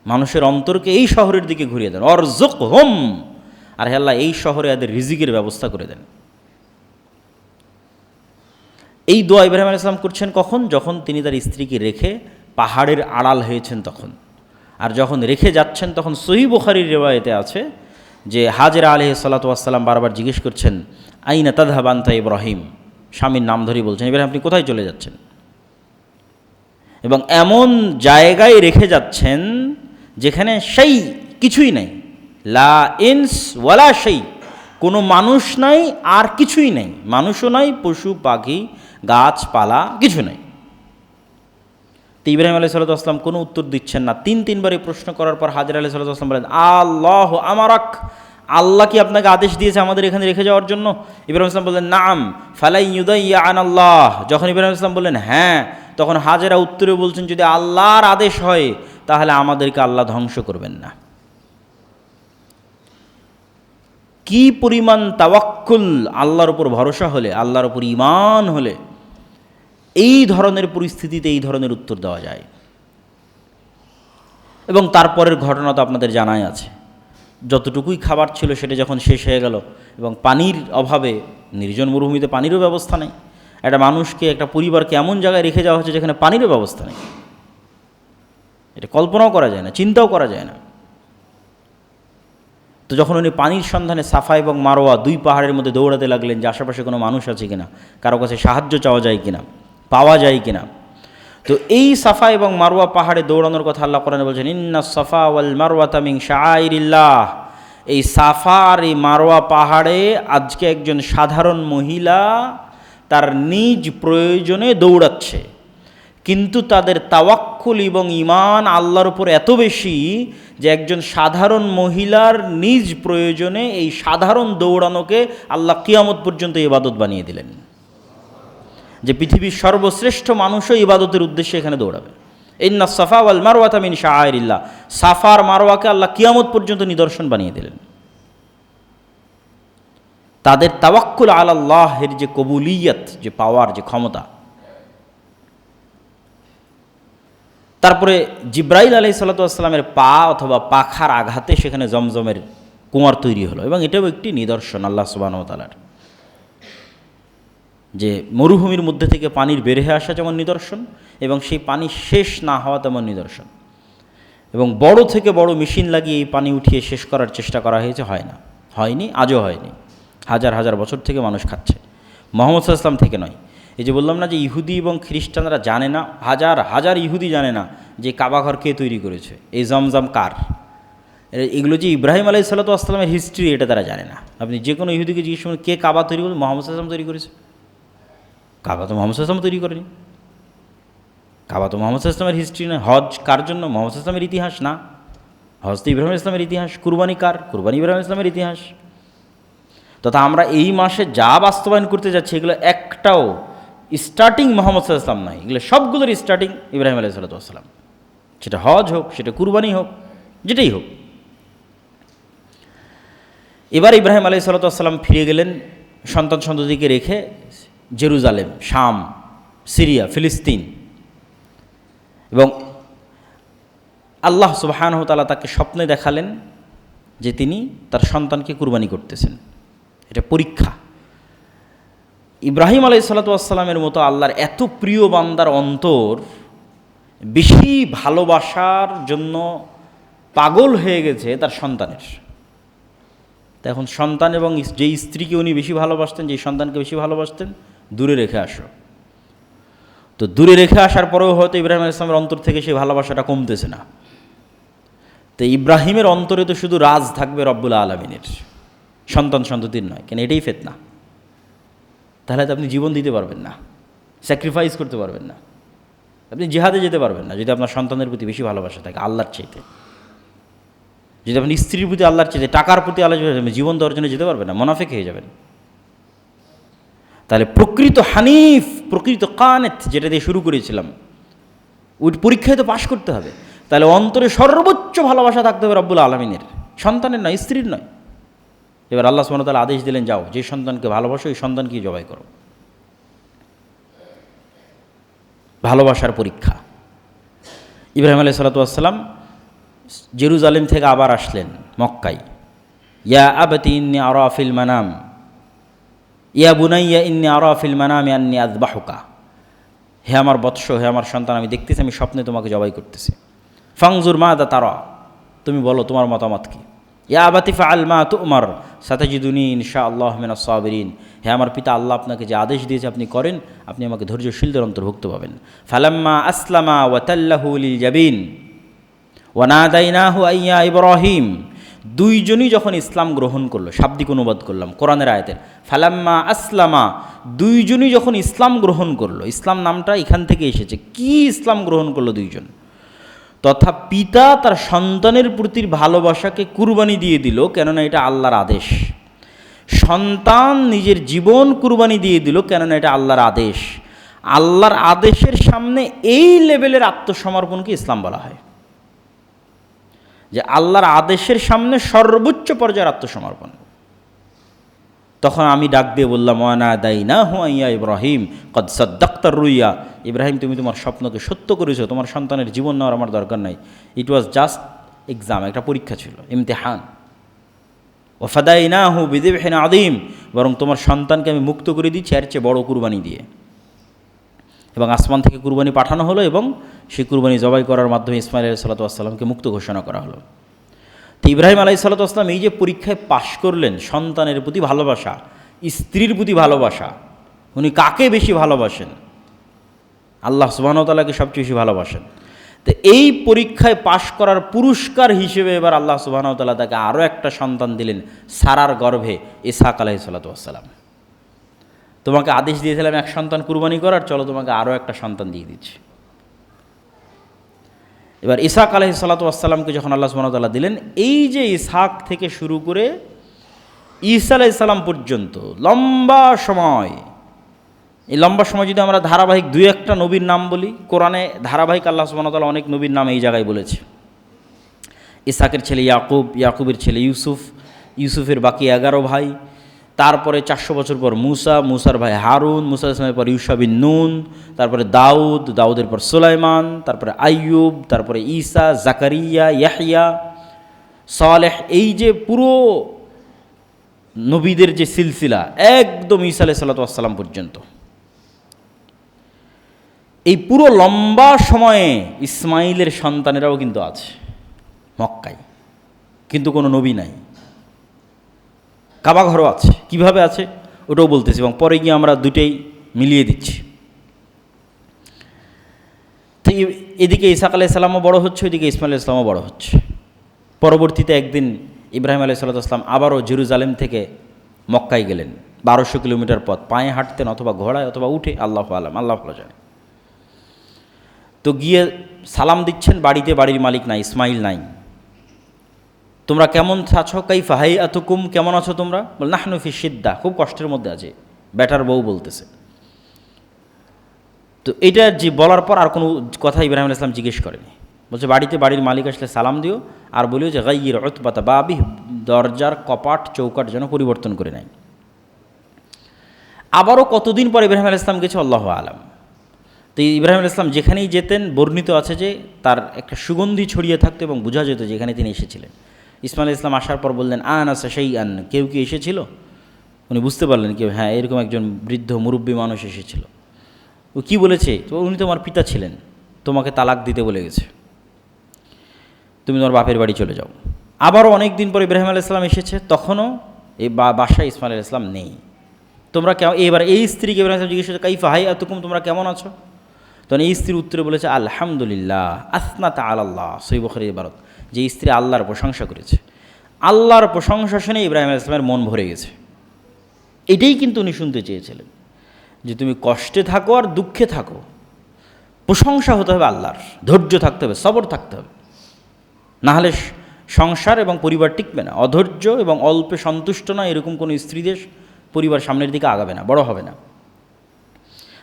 মানুষের অন্তরকে এই শহরের দিকে ঘুরিয়ে দেন। অরযুকহুম, আর হে আল্লাহ এই শহরে এদের রিজিকের ব্যবস্থা করে দেন। এই দোয়া ইব্রাহিম আলাইহিস সালাম করছেন কখন? যখন তিনি তার স্ত্রীকে রেখে পাহাড়ের আড়াল হয়েছেন তখন। আর যখন রেখে যাচ্ছেন তখন সহিহ বুখারীর রিওয়ায়াতে আছে যে হাজেরা আলাইহিস সালাতু ওয়াস সালাম বারবার জিজ্ঞেস করছেন, আইনা তাযহাব আনতা ইব্রাহিম, স্বামীর নাম ধরেই বলছেন, এবার আপনি কোথায় চলে যাচ্ছেন? এবং এমন জায়গায় রেখে যাচ্ছেন যেখানে সেই কিছুই নেই, লা ইনস ওয়ালা সেই, কোনো মানুষ নাই আর কিছুই নেই, মানুষও নাই, পশু পাখি গাছপালা কিছু নেই। তো ইব্রাহিম আলাইহিস সালাতু ওয়াস সালাম কোনো উত্তর দিচ্ছেন না। তিনবার এই প্রশ্ন করার পর হাজরা আলাইহিস সালাতু ওয়াস সালাম বলেন, আল্লাহ আমারাক, আল্লাহ কি আপনাকে আদেশ দিয়েছে আমাদের এখানে রেখে যাওয়ার জন্য? ইব্রাহিম ইসলাম বললেন নাম ফালাই ইউদাইয়া আনাল্লাহ। যখন ইব্রাহিম ইসলাম বললেন হ্যাঁ, তখন হাজেরা উত্তরে বলছেন, যদি আল্লাহর আদেশ হয় তাহলে আমাদেরকে আল্লাহ ধ্বংস করবেন না। কি পরিমাণ তাওয়াক্কুল, আল্লাহর উপর ভরসা হলে, আল্লাহর উপর ঈমান হলে এই ধরনের পরিস্থিতিতে এই ধরনের উত্তর দেওয়া যায়। এবং তারপরের ঘটনা তো আপনাদের জানাই আছে, যতটুকুই খাবার ছিল সেটা যখন শেষ হয়ে গেল এবং পানির অভাবে, নির্জন মরুভূমিতে পানিরও ব্যবস্থা নেই, একটা মানুষকে, একটা পরিবারকে এমন জায়গায় রেখে যাওয়া হচ্ছে যেখানে পানিরও ব্যবস্থা নেই, এটা কল্পনাও করা যায় না, চিন্তাও করা যায় না। তো যখন উনি পানির সন্ধানে সাফা এবং মারোয়া দুই পাহাড়ের মধ্যে দৌড়াতে লাগলেন যে আশেপাশে কোনো মানুষ আছে কিনা, কারো কাছে সাহায্য চাওয়া যায় কিনা, পাওয়া যায় কিনা। তো এই সাফা এবং মারওয়া পাহাড়ে দৌড়ানোর কথা আল্লাহ কোরআনে বলছেন, ইন্না সাফা ওয়াল মারওয়াতা মিন শাআইরিল্লাহ। এই সাফা আর এই মারওয়া পাহাড়ে আজকে একজন সাধারণ মহিলা তার নিজ প্রয়োজনে দৌড়াচ্ছে, কিন্তু তাদের তাওয়াক্কুল এবং ঈমান আল্লাহর উপর এত বেশি যে একজন সাধারণ মহিলার নিজ প্রয়োজনে এই সাধারণ দৌড়ানোকে আল্লাহ কিয়ামত পর্যন্ত ইবাদত বানিয়ে দিলেন, যে পৃথিবীর সর্বশ্রেষ্ঠ মানুষও ইবাদতের উদ্দেশ্যে এখানে দৌড়াবে। ইন্না সাফা ওয়াল মারওয়াতা মিন শাআইরিল্লাহ, সাফার মারওয়াকে আল্লাহ কিয়ামত পর্যন্ত নিদর্শন বানিয়ে দিলেন। তাদের তাওয়াক্কুল আলাল্লাহের যে কবুলিয়ত, যে পাওয়ার, যে ক্ষমতা। তারপরে জিব্রাইল আলাইহিস সালাতু ওয়াস সালামের পা অথবা পাখার আঘাতে সেখানে জমজমের কুয়ার তৈরি হলো, এবং এটাও একটি নিদর্শন আল্লাহ সুবহানাহু ওয়া তাআলার, যে মরুভূমির মধ্যে থেকে পানির বের হয়ে আসা যেমন নিদর্শন, এবং সেই পানি শেষ না হওয়া তেমন নিদর্শন। এবং বড় থেকে বড় মেশিন লাগিয়ে এই পানি উঠিয়ে শেষ করার চেষ্টা করা হয়েছে, হয় না, হয়নি, আজও হয়নি। হাজার হাজার বছর থেকে মানুষ খাচ্ছে, মুহাম্মদ সাল্লাল্লাহু আলাইহি ওয়াসাল্লাম থেকে নয়। এই যে বললাম না যে ইহুদি এবং খ্রিস্টানরা জানে না, হাজার হাজার ইহুদি জানে না যে কাবাঘর কে তৈরি করেছে, এই জমজম কার, এগুলো যে ইব্রাহিম আলাইহিস সালাতু ওয়াস সালামের হিস্ট্রি, এটা তারা জানে না। আপনি যে কোনো ইহুদিকে জিজ্ঞেস করুন কে কাবা তৈরি করেছে, মুহাম্মদ সাল্লাল্লাহু আলাইহি ওয়াসাল্লাম তৈরি করেছে। কাবা তো মুহাম্মদ সাল্লাল্লাহু আলাইহি ওয়াসাল্লাম তৈরি করেনি, কাবা তো মুহাম্মদ সাল্লাল্লাহু আলাইহি ওয়াসাল্লামের হিস্ট্রি না। হজ কার জন্য? মুহাম্মদ সাল্লাল্লাহু আলাইহি ওয়াসাল্লামের ইতিহাস না, হজ তো ইব্রাহিম আলাইহিস সালামের ইতিহাস। কুরবানি কার? কুরবানি ইব্রাহিম আলাইহিস সালামের ইতিহাস। তথা আমরা এই মাসে যা বাস্তবায়ন করতে যাচ্ছি এগুলো একটাও স্টার্টিং মুহাম্মদ সাল্লাল্লাহু আলাইহি ওয়াসাল্লাম নয়, এগুলো সবগুলোর স্টার্টিং ইব্রাহিম আলাইহিস সালাতু ওয়াস সালাম। সেটা হজ হোক, সেটা কুরবানি হোক, যেটাই হোক। এবার ইব্রাহিম আলাইহিস সালাতু ওয়াস সালাম ফিরে গেলেন সন্তান সন্ততিকে রেখে জেরুজালেম, শাম, সিরিয়া, ফিলিস্তিন। এবং আল্লাহ সুবহানাহু ওয়া তাআলা তাকে স্বপ্নে দেখালেন যে তিনি তার সন্তানকে কুরবানি করতেছেন। এটা পরীক্ষা। ইব্রাহিম আলাইহিস সালাতু ওয়াস সালামের মতো আল্লাহর এত প্রিয় বান্দার অন্তর বেশি ভালোবাসার জন্য পাগল হয়ে গেছে তার সন্তানের। তা এখন সন্তান এবং যেই স্ত্রীকে উনি বেশি ভালোবাসতেন, যেই সন্তানকে বেশি ভালোবাসতেন, দূরে রেখে আসো। তো দূরে রেখে আসার পরেও হয়তো ইব্রাহিম আলাইহিস সালামের অন্তর থেকে সেই ভালোবাসাটা কমতেছে না। তো ইব্রাহিমের অন্তরে তো শুধু রাজ থাকবে রব্বুল আলামিনের, সন্তান সন্ততির নয়। কেন? এটাই ফিতনা। তাহলে তো আপনি জীবন দিতে পারবেন না, স্যাক্রিফাইস করতে পারবেন না, আপনি জিহাদে যেতে পারবেন না যদি আপনার সন্তানের প্রতি বেশি ভালোবাসা থাকে আল্লাহর চাইতে। যদি আপনি স্ত্রীর প্রতি আল্লাহর চাইতে, টাকার প্রতি আল্লাহ, জীবন দেওয়ার জন্য যেতে পারবেন না, মুনাফিক হয়ে যাবেন। তাহলে প্রকৃত হানিফ, প্রকৃত কানেত, যেটা দিয়ে শুরু করেছিলাম, ওই পরীক্ষায় তো পাশ করতে হবে। তাহলে অন্তরে সর্বোচ্চ ভালোবাসা থাকতে হবে রব্বুল আলামিনের, সন্তানের নয়, স্ত্রীর নয়। এবার আল্লাহ সুবহানাহু ওয়া তাআলা আদেশ দিলেন, যাও যে সন্তানকে ভালোবাসো ওই সন্তানকে জবাই করো। ভালোবাসার পরীক্ষা। ইব্রাহিম আলাইহিস সালাতু ওয়াস সালাম জেরুজালেম থেকে আবার আসলেন মক্কায়। ইয়া আবাতি ইন্নী আরা ফিল মানাম, ইয়া বুনাইয়া ইন্নী আরা ফিল মানামি আন্নী আযবাহুকা। হে আমার বৎস, হে আমার সন্তান, আমি দেখতেছি আমি স্বপ্নে তোমাকে জবাই করতেছি। ফাংজুর মাযা তারা, তুমি বলো তোমার মতামত কি। ইয়া আবাতি ফাআল মা তু'মার সাতাজিদুনি ইনশাআল্লাহু মিনাস সাবিরিন। হে আমার পিতা, আল্লাহ আপনাকে যে আদেশ দিয়েছে আপনি করেন, আপনি আমাকে ধৈর্যশীলদের অন্তর্ভুক্ত পাবেন। ফালাম্মা আসলামা ওয়া তাল্লাহু লিল জাবিন ওয়া নাদাইনাহু আইয়া ইব্রাহিম, দুইজনই যখন ইসলাম গ্রহণ করলো, শাব্দিক অনুবাদ করলাম কোরআনের আয়াতের, ফালাম্মা আসলামা, দুইজনই যখন ইসলাম গ্রহণ করলো, ইসলাম নামটা এখান থেকে এসেছে। কি ইসলাম গ্রহণ করলো দুইজন? তথা পিতা তার সন্তানের প্রতি ভালোবাসাকে কুরবানি দিয়ে দিল, কেননা এটা আল্লাহর আদেশ। সন্তান নিজের জীবন কুরবানি দিয়ে দিল, কেননা এটা আল্লাহর আদেশ। আল্লাহর আদেশের সামনে এই লেভেলের আত্মসমর্পণকে ইসলাম বলা হয়, যে আল্লাহর আদেশের সামনে সর্বোচ্চ পর্যায়ের আত্মসমর্পণ। তখন আমি ডাক দিয়ে বললাম, ওয়ানা দাইনা হুয়াইয়া ইব্রাহিম কদ সাদ্দাক্তার রুইয়া, ইব্রাহিম তুমি তোমার স্বপ্নকে সত্য করেছো, তোমার সন্তানের জীবন নেওয়ার আমার দরকার নাই। ইট ওয়াজ জাস্ট এক্সাম, একটা পরীক্ষা ছিল, ইমতিহান। ওয়াফাদাইনাহু বিযিবহিন আযীম, বরং তোমার সন্তানকে আমি মুক্ত করে দিচ্ছি এর চেয়ে বড় কুরবানি দিয়ে। এবং আসমান থেকে কুরবানি পাঠানো হলো এবং সেই কুরবানি জবাই করার মাধ্যমে ইসমাইল আলাইহিস সালাতু ওয়াস সালামকে মুক্ত ঘোষণা করা হলো। তো ইব্রাহিম আলাইহিস সালাতু ওয়াস সালাম এই যে পরীক্ষায় পাশ করলেন, সন্তানের প্রতি ভালোবাসা, স্ত্রীর প্রতি ভালোবাসা, উনি কাকে বেশি ভালোবাসেন? আল্লাহ সুবহানাহু ওয়া তাআলাকে সবচেয়ে বেশি ভালোবাসেন। তো এই পরীক্ষায় পাশ করার পুরস্কার হিসেবে এবার আল্লাহ সুবহানাহু ওয়া তাআলা তাকে আরও একটা সন্তান দিলেন সারার গর্ভে, ইসহাক আলাইহিস সালাতু ওয়াস সালাম। তোমাকে আদেশ দিয়েছিলাম এক সন্তান কুরবানি করার, চলো তোমাকে আরও একটা সন্তান দিয়ে দিচ্ছি। এবার ইসহাক আলাইহিস সালাতু ওয়াস সালামকে যখন আল্লাহ সুবহানাহু ওয়া তাআলা দিলেন, এই যে ইসহাক থেকে শুরু করে ঈসা আলাইহিস সালাম পর্যন্ত লম্বা সময়, এই লম্বা সময় যদি আমরা ধারাবাহিক দুই একটা নবীর নাম বলি, কোরআনে ধারাবাহিক আল্লাহ সুবহানাহু ওয়া তাআলা অনেক নবীর নাম এই জায়গায় বলেছে। ইসহাকের ছেলে ইয়াকুব, ইয়াকুবের ছেলে ইউসুফ, ইউসুফের বাকি 11 ভাই, তারপরে 400 বছর পর মুসা, মুসার ভাই হারুন, মুসা ইসলামের পর ইউশা বিন নুন, তারপরে দাউদ, দাউদের পর সুলাইমান, তারপরে আইয়ুব, তারপরে ঈসা, জাকারিয়া, ইয়াহইয়া, সালেহ। এই যে পুরো নবীদের যে সিলসিলা একদম ঈসা আলাইহিস সালাতু ওয়াস সালাম পর্যন্ত, এই পুরো লম্বা সময়ে ইসমাইলের সন্তানেরাও কিন্তু আছে মক্কায়, কিন্তু কোনো নবী নাই। কাবা ঘরও আছে, কীভাবে আছে ওটাও বলতেছি, এবং পরে গিয়ে আমরা দুটেই মিলিয়ে দিচ্ছি। তো এদিকে ইসহাক আলাইহিস সালামও বড় হচ্ছে, ওইদিকে ইসমাইল আলাইহিস সালামও বড় হচ্ছে। পরবর্তীতে একদিন ইব্রাহিম আলাইহিস সালাম আবারও জেরুজালেম থেকে মক্কায় গেলেন। 1200 কিলোমিটার পথ পায়ে হাঁটতেন, অথবা ঘোড়ায় অথবা উঠে, আল্লাহু আলাম, আল্লাহ ভালো জানে। তো গিয়ে সালাম দিচ্ছেন, বাড়িতে বাড়ির মালিক নাই, ইসমাইল নাই। তোমরা কেমন আছো? কাইফা হাইআতুকুম, কেমন আছো তোমরা? বল নাহনু ফি শিদ্দা, খুব কষ্টের মধ্যে আছে, বেটার বউ বলতেছে। তো এটা যে বলার পর আর কোনো কথা ইব্রাহিম আলাইহিস সালাম জিজ্ঞেস করেনি। বলছে বাড়িতে বাড়ির মালিক আসলে সালাম দিও, আর বলিও যে গাইয়ির উতবাতা বাবি, দরজার কপাট চৌকাট যেন পরিবর্তন করে নেয়। আবারও কতদিন পর ইব্রাহিম আলাইহিস সালাম গেছে, আল্লাহু আলাম। তো ইব্রাহিম আলাইহিস সালাম যেখানেই যেতেন, বর্ণিত আছে যে তার একটা সুগন্ধি ছড়িয়ে থাকতো এবং বোঝা যেত যে এখানে তিনি এসেছিলেন। ইসমাইল আলাইহিস সালাম আসার পর বললেন, আনাসা শাইআন, কেউ কি এসেছিল? উনি বুঝতে পারলেন কেউ, হ্যাঁ এরকম একজন বৃদ্ধ মুরব্বী মানুষ এসেছিল। ও কী বলেছে? তো উনি তোমার পিতা ছিলেন, তোমাকে তালাক দিতে বলে গেছে, তুমি তোমার বাপের বাড়ি চলে যাও। আবারও অনেক দিন পর ইব্রাহিম আলাইহিস সালাম এসেছে, তখনও এই বাসায় ইসমাইল আলাইহিস সালাম নেই। তোমরা কেমন? এবার এই স্ত্রীকে ইব্রাহিম আলাইহিস সালাম জিজ্ঞেস করছে, কাইফা হাইআতুকুম, তোমরা কেমন আছো? তখন এই স্ত্রীর উত্তরে বলেছে, আলহামদুলিল্লাহ আসনাত আলাল্লাহ, সহিহ বুখারীর ইবারত, যে স্ত্রী আল্লাহর প্রশংসা করেছে। আল্লাহর প্রশংসা শুনে ইব্রাহিম আলাইহিস সালামের মন ভরে গেছে। এটাই কিন্তু উনি শুনতে চেয়েছিলেন, যে তুমি কষ্টে থাকো আর দুঃখে থাকো, প্রশংসা হতে হবে আল্লাহর, ধৈর্য থাকতে হবে, সবর থাকতে হবে, নাহলে সংসার এবং পরিবার টিকবে না। অধৈর্য এবং অল্পে সন্তুষ্ট না এরকম কোনো স্ত্রীদের পরিবার সামনের দিকে আগাবে না, বড় হবে না।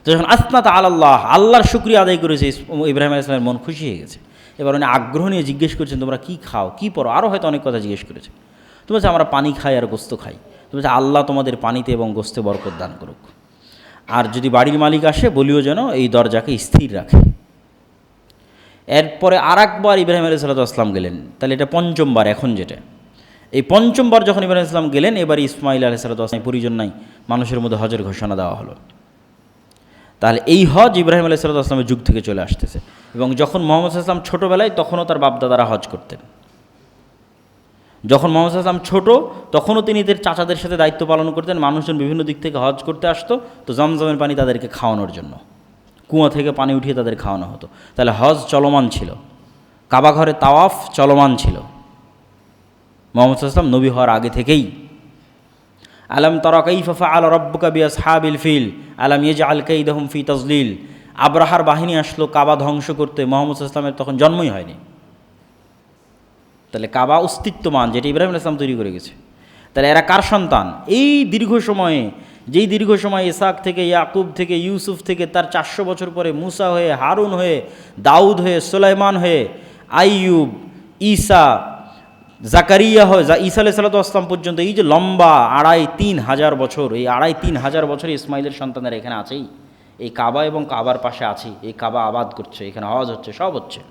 তো যখন আসনাত আলাল্লাহ, আল্লাহর শুকরিয়া আদায় করেছে, ইব্রাহিম আলাইহিস সালামের মন খুশি হয়ে গেছে। এবার উনি আগ্রহ নিয়ে জিজ্ঞেস করছেন, তোমরা কী খাও, কী পরো, আরও হয়তো অনেক কথা জিজ্ঞেস করেছে। তুমি বলছে আমরা পানি খাই আর গোস্ত খাই। তুমি বলছে আল্লাহ তোমাদের পানিতে এবং গোস্তে বরকত দান করুক, আর যদি বাড়ির মালিক আসে বলিও যেন এই দরজাকে স্থির রাখে। এরপরে আর একবার ইব্রাহিম আলাইহিস সালাম গেলেন, তাহলে এটা পঞ্চমবার। এখন যেটা এই পঞ্চমবার যখন ইব্রাহিম আলাইহিস সালাম গেলেন, এবার ইসমাইল আলাইহিস সালাম পরিজন নাই, মানুষের মধ্যে হজের ঘোষণা দেওয়া হলো। তাহলে এই হজ ইব্রাহিম আলাইহিস সালামের যুগ থেকে চলে আসতেছে। এবং যখন মুহাম্মদ সাল্লাল্লাহু আলাইহি ওয়াসাল্লাম ছোটোবেলায়, তখনও তার বাপদাদারা হজ করতেন। যখন মোহাম্মদ সাল্লাল্লাহু আলাইহি ওয়াসাল্লাম ছোট, তখনও তিনি এদের চাচাদের সাথে দায়িত্ব পালন করতেন। মানুষজন বিভিন্ন দিক থেকে হজ করতে আসতো, তো জমজমের পানি তাদেরকে খাওয়ানোর জন্য কুয়া থেকে পানি উঠিয়ে তাদের খাওয়ানো হতো। তাহলে হজ চলমান ছিল, কাবা ঘরে তাওয়াফ চলমান ছিল মুহাম্মদ সাল্লাল্লাহু আলাইহি ওয়াসাল্লাম নবী হওয়ার আগে থেকেই। আলাম তারা কাইফা ফাআলা রাব্বুকা বিআসহাবিল ফিল আলাম ইয়াজআল কাইদাহুম ফি তাজলিল। আব্রাহার বাহিনী আসলো কাবা ধ্বংস করতে, মুহাম্মদ সাল্লাল্লাহু আলাইহি ওয়াসাল্লামের তখন জন্মই হয়নি। তাহলে কাবা অস্তিত্বমান, যেটা ইব্রাহিম আলাইহিস সালাম তৈরি করে গেছে। তাহলে এরা কার সন্তান? এই দীর্ঘ সময়ে, যেই দীর্ঘ সময় ইসাক থেকে, ইয়াকুব থেকে, ইউসুফ থেকে, তার 400 বছর পরে মুসা হয়ে, হারুন হয়ে, দাউদ হয়ে, সুলাইমান হয়ে, আইয়ুব, ঈসা, জাকারিয়া হয়, ঈসা আলাইহিস সালাতু ওয়াস সালাম পর্যন্ত, এই যে লম্বা 2500-3000 বছর, এই 2500 বছর ইসমাইলের সন্তানেরা এখানে আছেই, এই কাবা এবং কাবার পাশে আছি, এই কাবা আবাদ করছে, এখানে হজ হচ্ছে, সব হচ্ছে।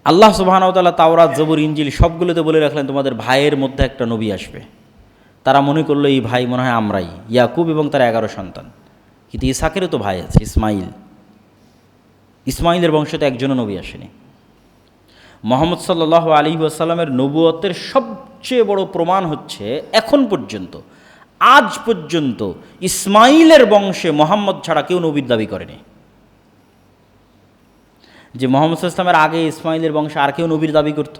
আল্লাহ সুবহানাহু ওয়া তাআলা তাওরাত, জবুর, ইনজিল সবগুলোতে বলে রাখলেন তোমাদের ভাইয়ের মধ্যে একটা নবী আসবে। তারা মনে করলো এই ভাই মনে হয় আমরাই, ইয়াকুব এবং তার 11 সন্তান। কিন্তু ইসাকেরও তো ভাই আছে, ইসমাইল। ইসমাইলের বংশতে একজনও নবী আসেনি। মুহাম্মদ সাল্লাল্লাহু আলাইহি ওয়াসাল্লামের নবুয়তের সবচেয়ে বড় প্রমাণ হচ্ছে এখন পর্যন্ত, আজ পর্যন্ত ইসমাইলের বংশে মুহাম্মদ ছাড়া কেউ নবীর দাবি করেনি। যে মুহাম্মদ সাল্লাল্লাহু আলাইহি ওয়াসাল্লামের আগে ইসমাইলের বংশে আর কেউ নবীর দাবি করত,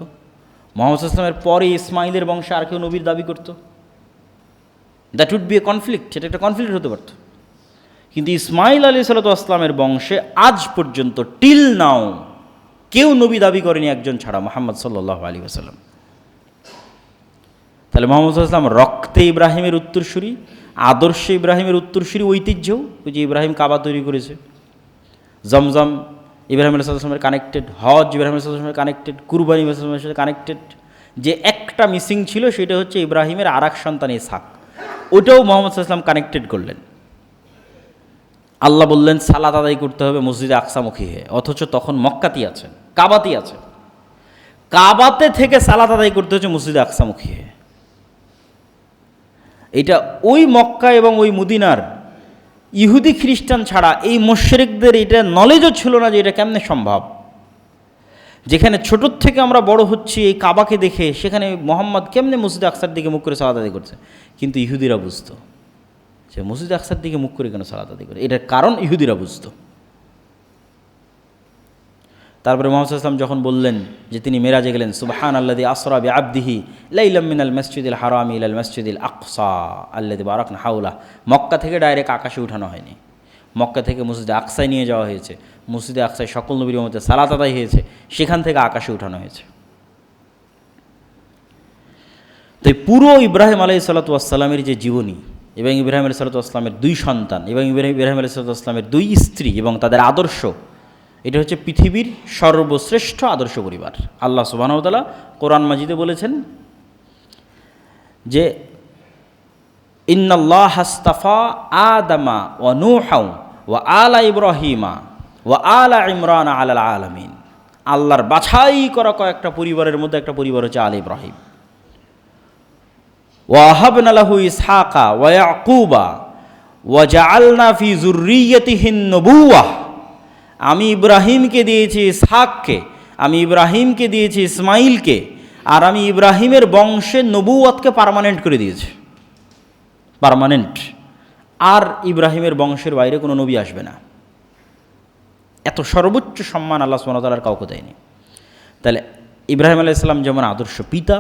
মুহাম্মদ সাল্লাল্লাহু আলাইহি ওয়াসাল্লামের পরে ইসমাইলের বংশে আর কেউ নবীর দাবি করত, that would be a conflict, সেটা একটা কনফ্লিক্ট হতে পারত। কিন্তু ইসমাইল আলাইহিসসালাতু ওয়াসসালামের বংশে আজ পর্যন্ত, টিল নাও, কেউ নবী দাবি করেনি একজন ছাড়া, মুহাম্মদ সাল্লাল্লাহু আলাইহি ওয়াসাল্লাম। তাহলে মুহাম্মদ সাল্লাল্লাহু আলাইহি ওয়াসাল্লাম রক্তে ইব্রাহিমের উত্তরসূরি, আদর্শে ইব্রাহিমের উত্তরসূরি, ঐতিহ্যও, ওই যে ইব্রাহিম কাবা তৈরি করেছে, জমজম ইব্রাহিম আলাইহিস সালামের কানেক্টেড, হজ ইব্রাহিম আলাইহিস সালামের কানেক্টেড, কুরবানি ইব্রাহিম আলাইহিস সালামের সাথে কানেক্টেড। যে একটা মিসিং ছিল সেটা হচ্ছে ইব্রাহিমের আরেক সন্তান ইসহাক, ওটাও মুহাম্মদ সাল্লাল্লাহু আলাইহি ওয়াসাল্লাম কানেক্টেড করলেন। আল্লাহ বললেন সালাত আদায় করতে হবে মসজিদে আকসামুখী হয়ে, অথচ তখন মক্কাতেই আছেন, কাবাতেই আছেন। কাবাতে থেকে সালাত আদায় করতে হচ্ছে মসজিদে আকসামুখী হয়ে। এটা ওই মক্কা এবং ওই মদিনার ইহুদি খ্রিস্টান ছাড়া এই মুশরিকদের এটা নলেজও ছিল না যে এটা কেমনে সম্ভব। যেখানে ছোটোর থেকে আমরা বড় হচ্ছি এই কাবাকে দেখে, সেখানে মোহাম্মদ কেমনে মসজিদে আকসার দিকে মুখ করে সালাত আদায় করছে, কিন্তু ইহুদিরা বুঝতো যে মসজিদে আকসার দিকে মুখ করে কেন সালাত আদায় করে, এটার কারণ ইহুদিরা বুঝতো। তারপরে মুহাম্মদ সাল্লাল্লাহু আলাইহি ওয়াসাল্লাম যখন বললেন যে তিনি মেরাজে গেলেন, সুবহানাল্লাযী আসরা বিআবদিহি লাইলাম মিনাল মাসজিদিল হারামি ইলাল মাসজিদিল আকসা আল্লাযী বারাকনা হাওলা। মক্কা থেকে ডাইরেক্ট আকাশে উঠানো হয়নি, মক্কা থেকে মসজিদে আকসায় নিয়ে যাওয়া হয়েছে, মসজিদে আকসায় সকল নবীর মধ্যে সালাত আদায় হয়েছে, সেখান থেকে আকাশে উঠানো হয়েছে। তো এই পুরো ইব্রাহিম আলাইহিসসালাতু ওয়াসসালামের যে জীবনী, এবং ইব্রাহিম আলাইহিসসালাতু ওয়াসসালামের 2 সন্তান, এবং ইব্রাহিম আলাইহিসসালাতু ওয়াসসালামের 2 স্ত্রী এবং তাদের আদর্শ, এটা হচ্ছে পৃথিবীর সর্বশ্রেষ্ঠ আদর্শ পরিবার। আল্লাহ সুবহানাহু ওয়া তাআলা কোরআন মাজিদে বলেছেন যে ইন্নাল্লাহ আস্তাফা আদামা ওয়া নূহা ওয়া আলা ইব্রাহিমা ওয়া আলা ইমরান আলাল আলামিন। আল্লাহর বাছাই করা কয়েকটা পরিবারের মধ্যে একটা পরিবার হচ্ছে আলে ইব্রাহিম। ওয়া হাবনা লাহু ইসহাকা ওয়া ইয়াকুবা ওয়া জাআলনা ফি যুররিয়্যাতিহিন নবুওয়াহ। আমি ইব্রাহিমকে দিয়েছি ইসহাককে, আমি ইব্রাহিমকে দিয়েছি ইসমাইলকে, আর আমি ইব্রাহিমের বংশে নবুওয়াতকে পার্মানেন্ট করে দিয়েছি, পার্মানেন্ট। আর ইব্রাহিমের বংশের বাইরে কোনো নবী আসবে না। এত সর্বোচ্চ সম্মান আল্লাহ সুবহানাহু ওয়া তাআলা কাউকে দেয়নি। তাহলে ইব্রাহিম আলাইহিস সালাম যেমন আদর্শ পিতা,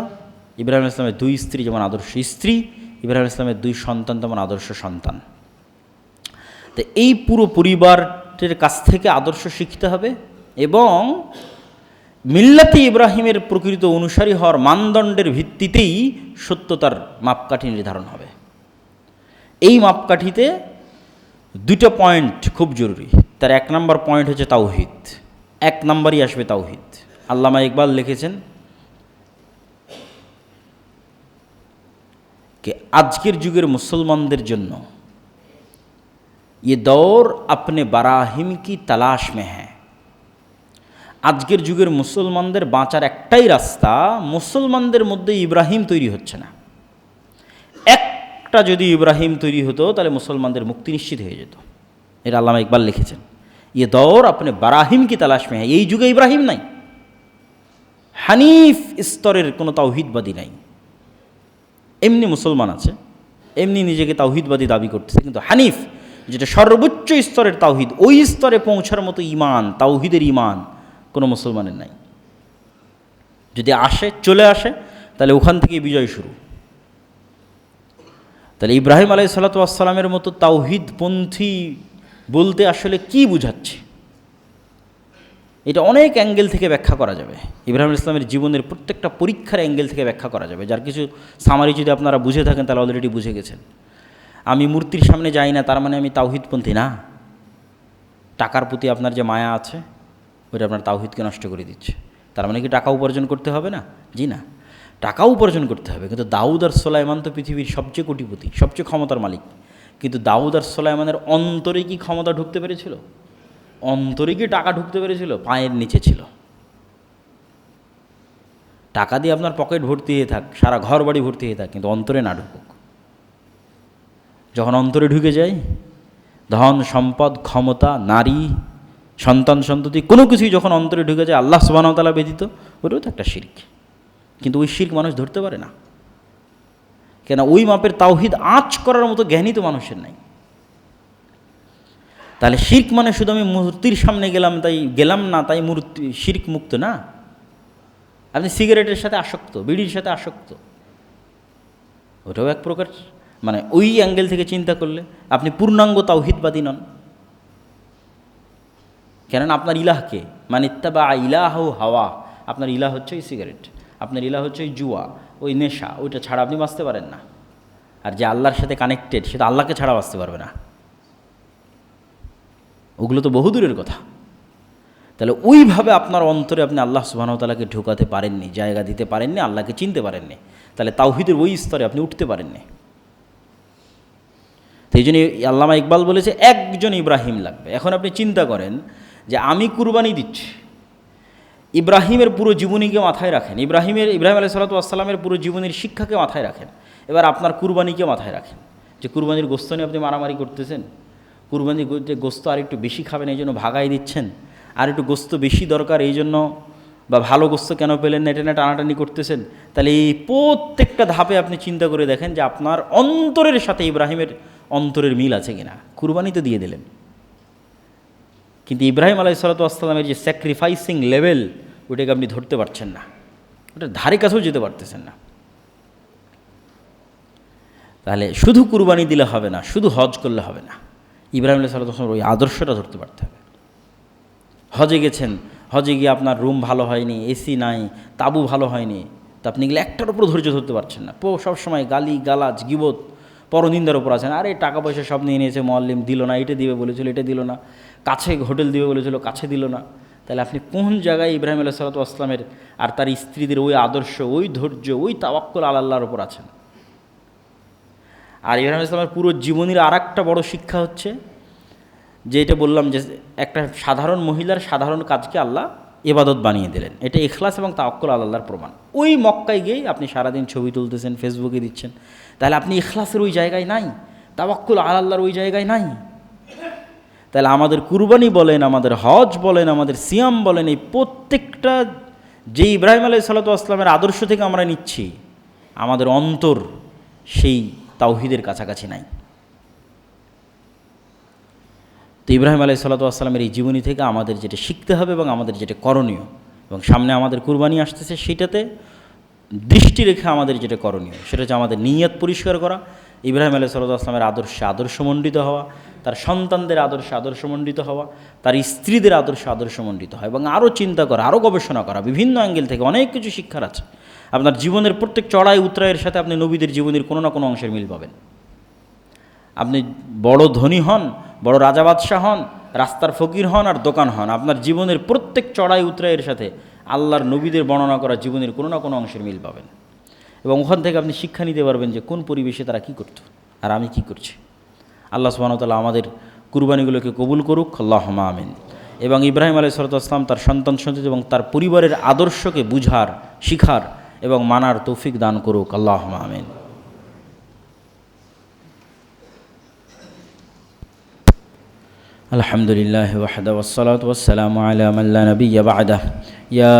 ইব্রাহিম আলাইহিস সালামের 2 স্ত্রী যেমন আদর্শ স্ত্রী, ইব্রাহিম আলাইহিস সালামের 2 সন্তান তেমন আদর্শ সন্তান। তো এই পুরো পরিবারের কাছ থেকে আদর্শ শিখতে হবে, এবং মিল্লাতে ইব্রাহিমের প্রকৃত অনুসারী হওয়ার মানদণ্ডের ভিত্তিতেই সত্যতার মাপকাঠি নির্ধারণ হবে। এই মাপকাঠিতে 2টা পয়েন্ট খুব জরুরি। তার 1 নম্বর পয়েন্ট হচ্ছে তাওহীদ। 1 নম্বরই আসবে তাওহীদ। আল্লামা ইকবাল লিখেছেন कि আজকের যুগের মুসলমানদের জন্য ये दौर अपने बराहिम की तलाश में है। আজকের যুগের মুসলমানদের বাঁচার একটাই রাস্তা, মুসলমানদের মধ্যে ইব্রাহিম তৈরি হচ্ছে না। একটা যদি ইব্রাহিম তৈরি হতো তাহলে মুসলমানদের মুক্তি নিশ্চিত হয়ে যেত। এটা আল্লামা ইকবাল লিখেছেন, ये दौर अपने बराहिम की तलाश में है। এই যুগে ইব্রাহিম নাই, হানিফ স্তরের কোনো তাওহিদবাদী নাই। এমনি মুসলমান আছে, এমনি নিজেকে তাওহিদবাদী দাবি করতেছে, কিন্তু হানিফ যেটা সর্বোচ্চ স্তরের তাওহিদ, ওই স্তরে পৌঁছার মতো ইমান, তাওহিদের ইমান কোনো মুসলমানের নাই। যদি আসে, চলে আসে, তাহলে ওখান থেকে বিজয় শুরু। তাহলে ইব্রাহিম আলাইহিসসালামের মতো তাওহিদপন্থী বলতে আসলে কি বুঝাচ্ছে, এটা অনেক অ্যাঙ্গেল থেকে ব্যাখ্যা করা যাবে। ইব্রাহিম ইসলামের জীবনের প্রত্যেকটা পরীক্ষার অ্যাঙ্গেল থেকে ব্যাখ্যা করা যাবে। যার কিছু সামারি যদি আপনারা বুঝে থাকেন তাহলে অলরেডি বুঝে গেছেন। আমি মূর্তির সামনে যাই না তার মানে আমি তাওহিদপন্থী না। টাকার প্রতি আপনার যে মায়া আছে ওইটা আপনার তাওহিদকে নষ্ট করে দিচ্ছে। তার মানে কি টাকা উপার্জন করতে হবে না? জি না, টাকাও উপার্জন করতে হবে। কিন্তু দাউদ আর সুলাইমান তো পৃথিবীর সবচেয়ে কোটিপতি, সবচেয়ে ক্ষমতার মালিক। কিন্তু দাউদ আর সুলাইমানের অন্তরে কি ক্ষমতা ঢুকতে পেরেছিল? অন্তরে কি টাকা ঢুকতে পেরেছিল? পায়ের নিচে ছিল। টাকা দিয়ে আপনার পকেট ভর্তি হয়ে থাক, সারা ঘর বাড়ি ভর্তি হয়ে থাক, কিন্তু অন্তরে না ঢুকুক। যখন অন্তরে ঢুকে যায়, ধন সম্পদ, ক্ষমতা, নারী, সন্তান সন্ততি, কোনো কিছুই যখন অন্তরে ঢুকে যায় আল্লাহ সুবহানাহু ওয়া তাআলা ব্যতীত, ওটাও তো একটা শিরক। কিন্তু ওই শিরক মানুষ ধরতে পারে না, কেন? ওই মাপের তাওহিদ আঁচ করার মতো জ্ঞানই তো মানুষের নাই। তাহলে শিরক মানে শুধু আমি মূর্তির সামনে গেলাম না তাই মূর্তি শিরক মুক্ত না। আপনি সিগারেটের সাথে আসক্ত, বিড়ির সাথে আসক্ত, ওটাও এক প্রকার, মানে ওই অ্যাঙ্গেল থেকে চিন্তা করলে আপনি পূর্ণাঙ্গ তাওহিদবাদী নন। কেননা আপনার ইলাহকে, মানে ইত্তাবা ইলাহু হাওয়া, আপনার ইলাহ হচ্ছে ওই সিগারেট, আপনার ইলাহ হচ্ছে ওই জুয়া, ওই নেশা, ওইটা ছাড়া আপনি বাঁচতে পারেন না। আর যে আল্লাহর সাথে কানেক্টেড সে তো আল্লাহকে ছাড়া বাঁচতে পারবে না। ওগুলো তো বহুদূরের কথা। তাহলে ওইভাবে আপনার অন্তরে আপনি আল্লাহ সুবহানাহু ওয়া তাআলাকে ঢোকাতে পারেননি, জায়গা দিতে পারেননি, আল্লাহকে চিনতে পারেননি। তাহলে তাওহীদের ওই স্তরে আপনি উঠতে পারেননি। সেই জন্য আল্লামা ইকবাল বলেছে একজন ইব্রাহিম লাগবে। এখন আপনি চিন্তা করেন যে আমি কুরবানি দিচ্ছি, ইব্রাহিমের পুরো জীবনীকে মাথায় রাখেন, ইব্রাহিম আলাইহিস সালামের পুরো জীবনীর শিক্ষাকে মাথায় রাখেন, এবার আপনার কুরবানিকে মাথায় রাখেন। যে কুরবানির গোস্ত নিয়ে আপনি মারামারি করতেছেন, কুরবানির গোস্ত আর একটু বেশি খাবেন এই জন্য ভাগাই দিচ্ছেন, আর একটু গোস্ত বেশি দরকার এই জন্য, বা ভালো গোস্ত কেন পেলেন না এটা না টানাটানি করতেছেন। তাহলে এই প্রত্যেকটা ধাপে আপনি চিন্তা করে দেখেন যে আপনার অন্তরের সাথে ইব্রাহিমের অন্তরের মিল আছে কিনা। কুরবানি তো দিয়ে দিলেন, কিন্তু ইব্রাহিম আলাইহিসসালামের যে স্যাক্রিফাইসিং লেভেল ওটাকে আপনি ধরতে পারছেন না, ওটার ধারে কাছেও যেতে পারতেছেন না। তাহলে শুধু কুরবানি দিলে হবে না, শুধু হজ করলে হবে না, ইব্রাহিম আলাইহিসসালামের ওই আদর্শটা ধরতে পারতে হবে। হজে গেছেন, হজে গিয়ে আপনার রুম ভালো হয়নি, এসি নাই, তাবু ভালো হয়নি, তা আপনি গেলে একটার উপর ধৈর্য ধরতে পারছেন না। সবসময় গালি গালাজ গিবত পরনিন্দার উপর আছেন। আরে টাকা পয়সা সব নিয়ে নিয়েছে, মুআল্লিম দিল না, এটা দিবে বলেছিল এটা দিল না, কাছে হোটেল দিবে বলেছিল কাছে দিল না। তাহলে আপনি কোন জায়গায় ইব্রাহিম আলাইহিসসালামের আর তার স্ত্রীদের ওই আদর্শ, ওই ধৈর্য, ওই তাওয়াক্কুল আল্লাহর উপর আছেন? আর ইব্রাহিম আলাইহিসসালামের পুরো জীবনীর আর একটা বড় শিক্ষা হচ্ছে যে এটা বললাম যে একটা সাধারণ মহিলার সাধারণ কাজকে আল্লাহ ইবাদত বানিয়ে দিলেন। এটা ইখলাস এবং তাওয়াক্কুল আল্লাহর প্রমাণ। ওই মক্কায় গিয়েই আপনি সারাদিন ছবি তুলতেছেন, ফেসবুকে দিচ্ছেন, তাহলে আপনি ইখলাসের ওই জায়গায় নাই, তাওয়াক্কুল আল্লাহর ওই জায়গায় নাই। তাহলে আমাদের কুরবানি বলেন, আমাদের হজ বলেন, আমাদের সিয়াম বলেন, এই প্রত্যেকটা যে ইব্রাহিম আলাইহিসসালামের আদর্শ থেকে আমরা নিচ্ছি, আমাদের অন্তর সেই তাওহীদের কাছাকাছি নাই। তো ইব্রাহিম আলাইহিসসালামের এই জীবনী থেকে আমাদের যেটা শিখতে হবে এবং আমাদের যেটা করণীয়, এবং সামনে আমাদের কুরবানি আসতেছে সেটাতে দৃষ্টি রেখে আমাদের যেটা করণীয় সেটা হচ্ছে আমাদের নিয়ত পরিষ্কার করা, ইব্রাহিম আলাইহিসসালামের আদর্শে আদর্শমণ্ডিত হওয়া, তার সন্তানদের আদর্শে আদর্শমণ্ডিত হওয়া, তার স্ত্রীদের আদর্শে আদর্শমণ্ডিত হওয়া, এবং আরও চিন্তা করা, আরও গবেষণা করা, বিভিন্ন অ্যাঙ্গেল থেকে অনেক কিছু শিক্ষার আছে। আপনার জীবনের প্রত্যেক চড়াই উতরাইয়ের সাথে আপনি নবীদের জীবনের কোনো না কোনো অংশের মিল পাবেন। আপনি বড় ধনী হন, বড় রাজা বাদশাহ হন, রাস্তার ফকির হন আর দোকান হন, আপনার জীবনের প্রত্যেক চড়াই উতরাইয়ের সাথে আল্লাহর নবীদের বর্ণনা করা জীবনের কোনো না কোনো অংশের মিল পাবেন। এবং ওখান থেকে আপনি শিক্ষা নিতে পারবেন যে কোন পরিবেশে তারা কী করত আর আমি কি করছি। আল্লাহ সুবহানাহু ওয়া তাআলা আমাদের কুরবানিগুলোকে কবুল করুক, আল্লাহুম্মা আমিন। এবং ইব্রাহিম আলাইহিসসালাম তার সন্তান সন্ততি এবং তার পরিবারের আদর্শকে বুঝার, শিখার এবং মানার তৌফিক দান করুক, আল্লাহুম্মা আমিন। আলহামদুলিল্লাহি ওয়াহদাহু ওয়াসসালাতু ওয়াসসালামু আলা মান লা নাবিয়্যা বা'দাহু। ইয়া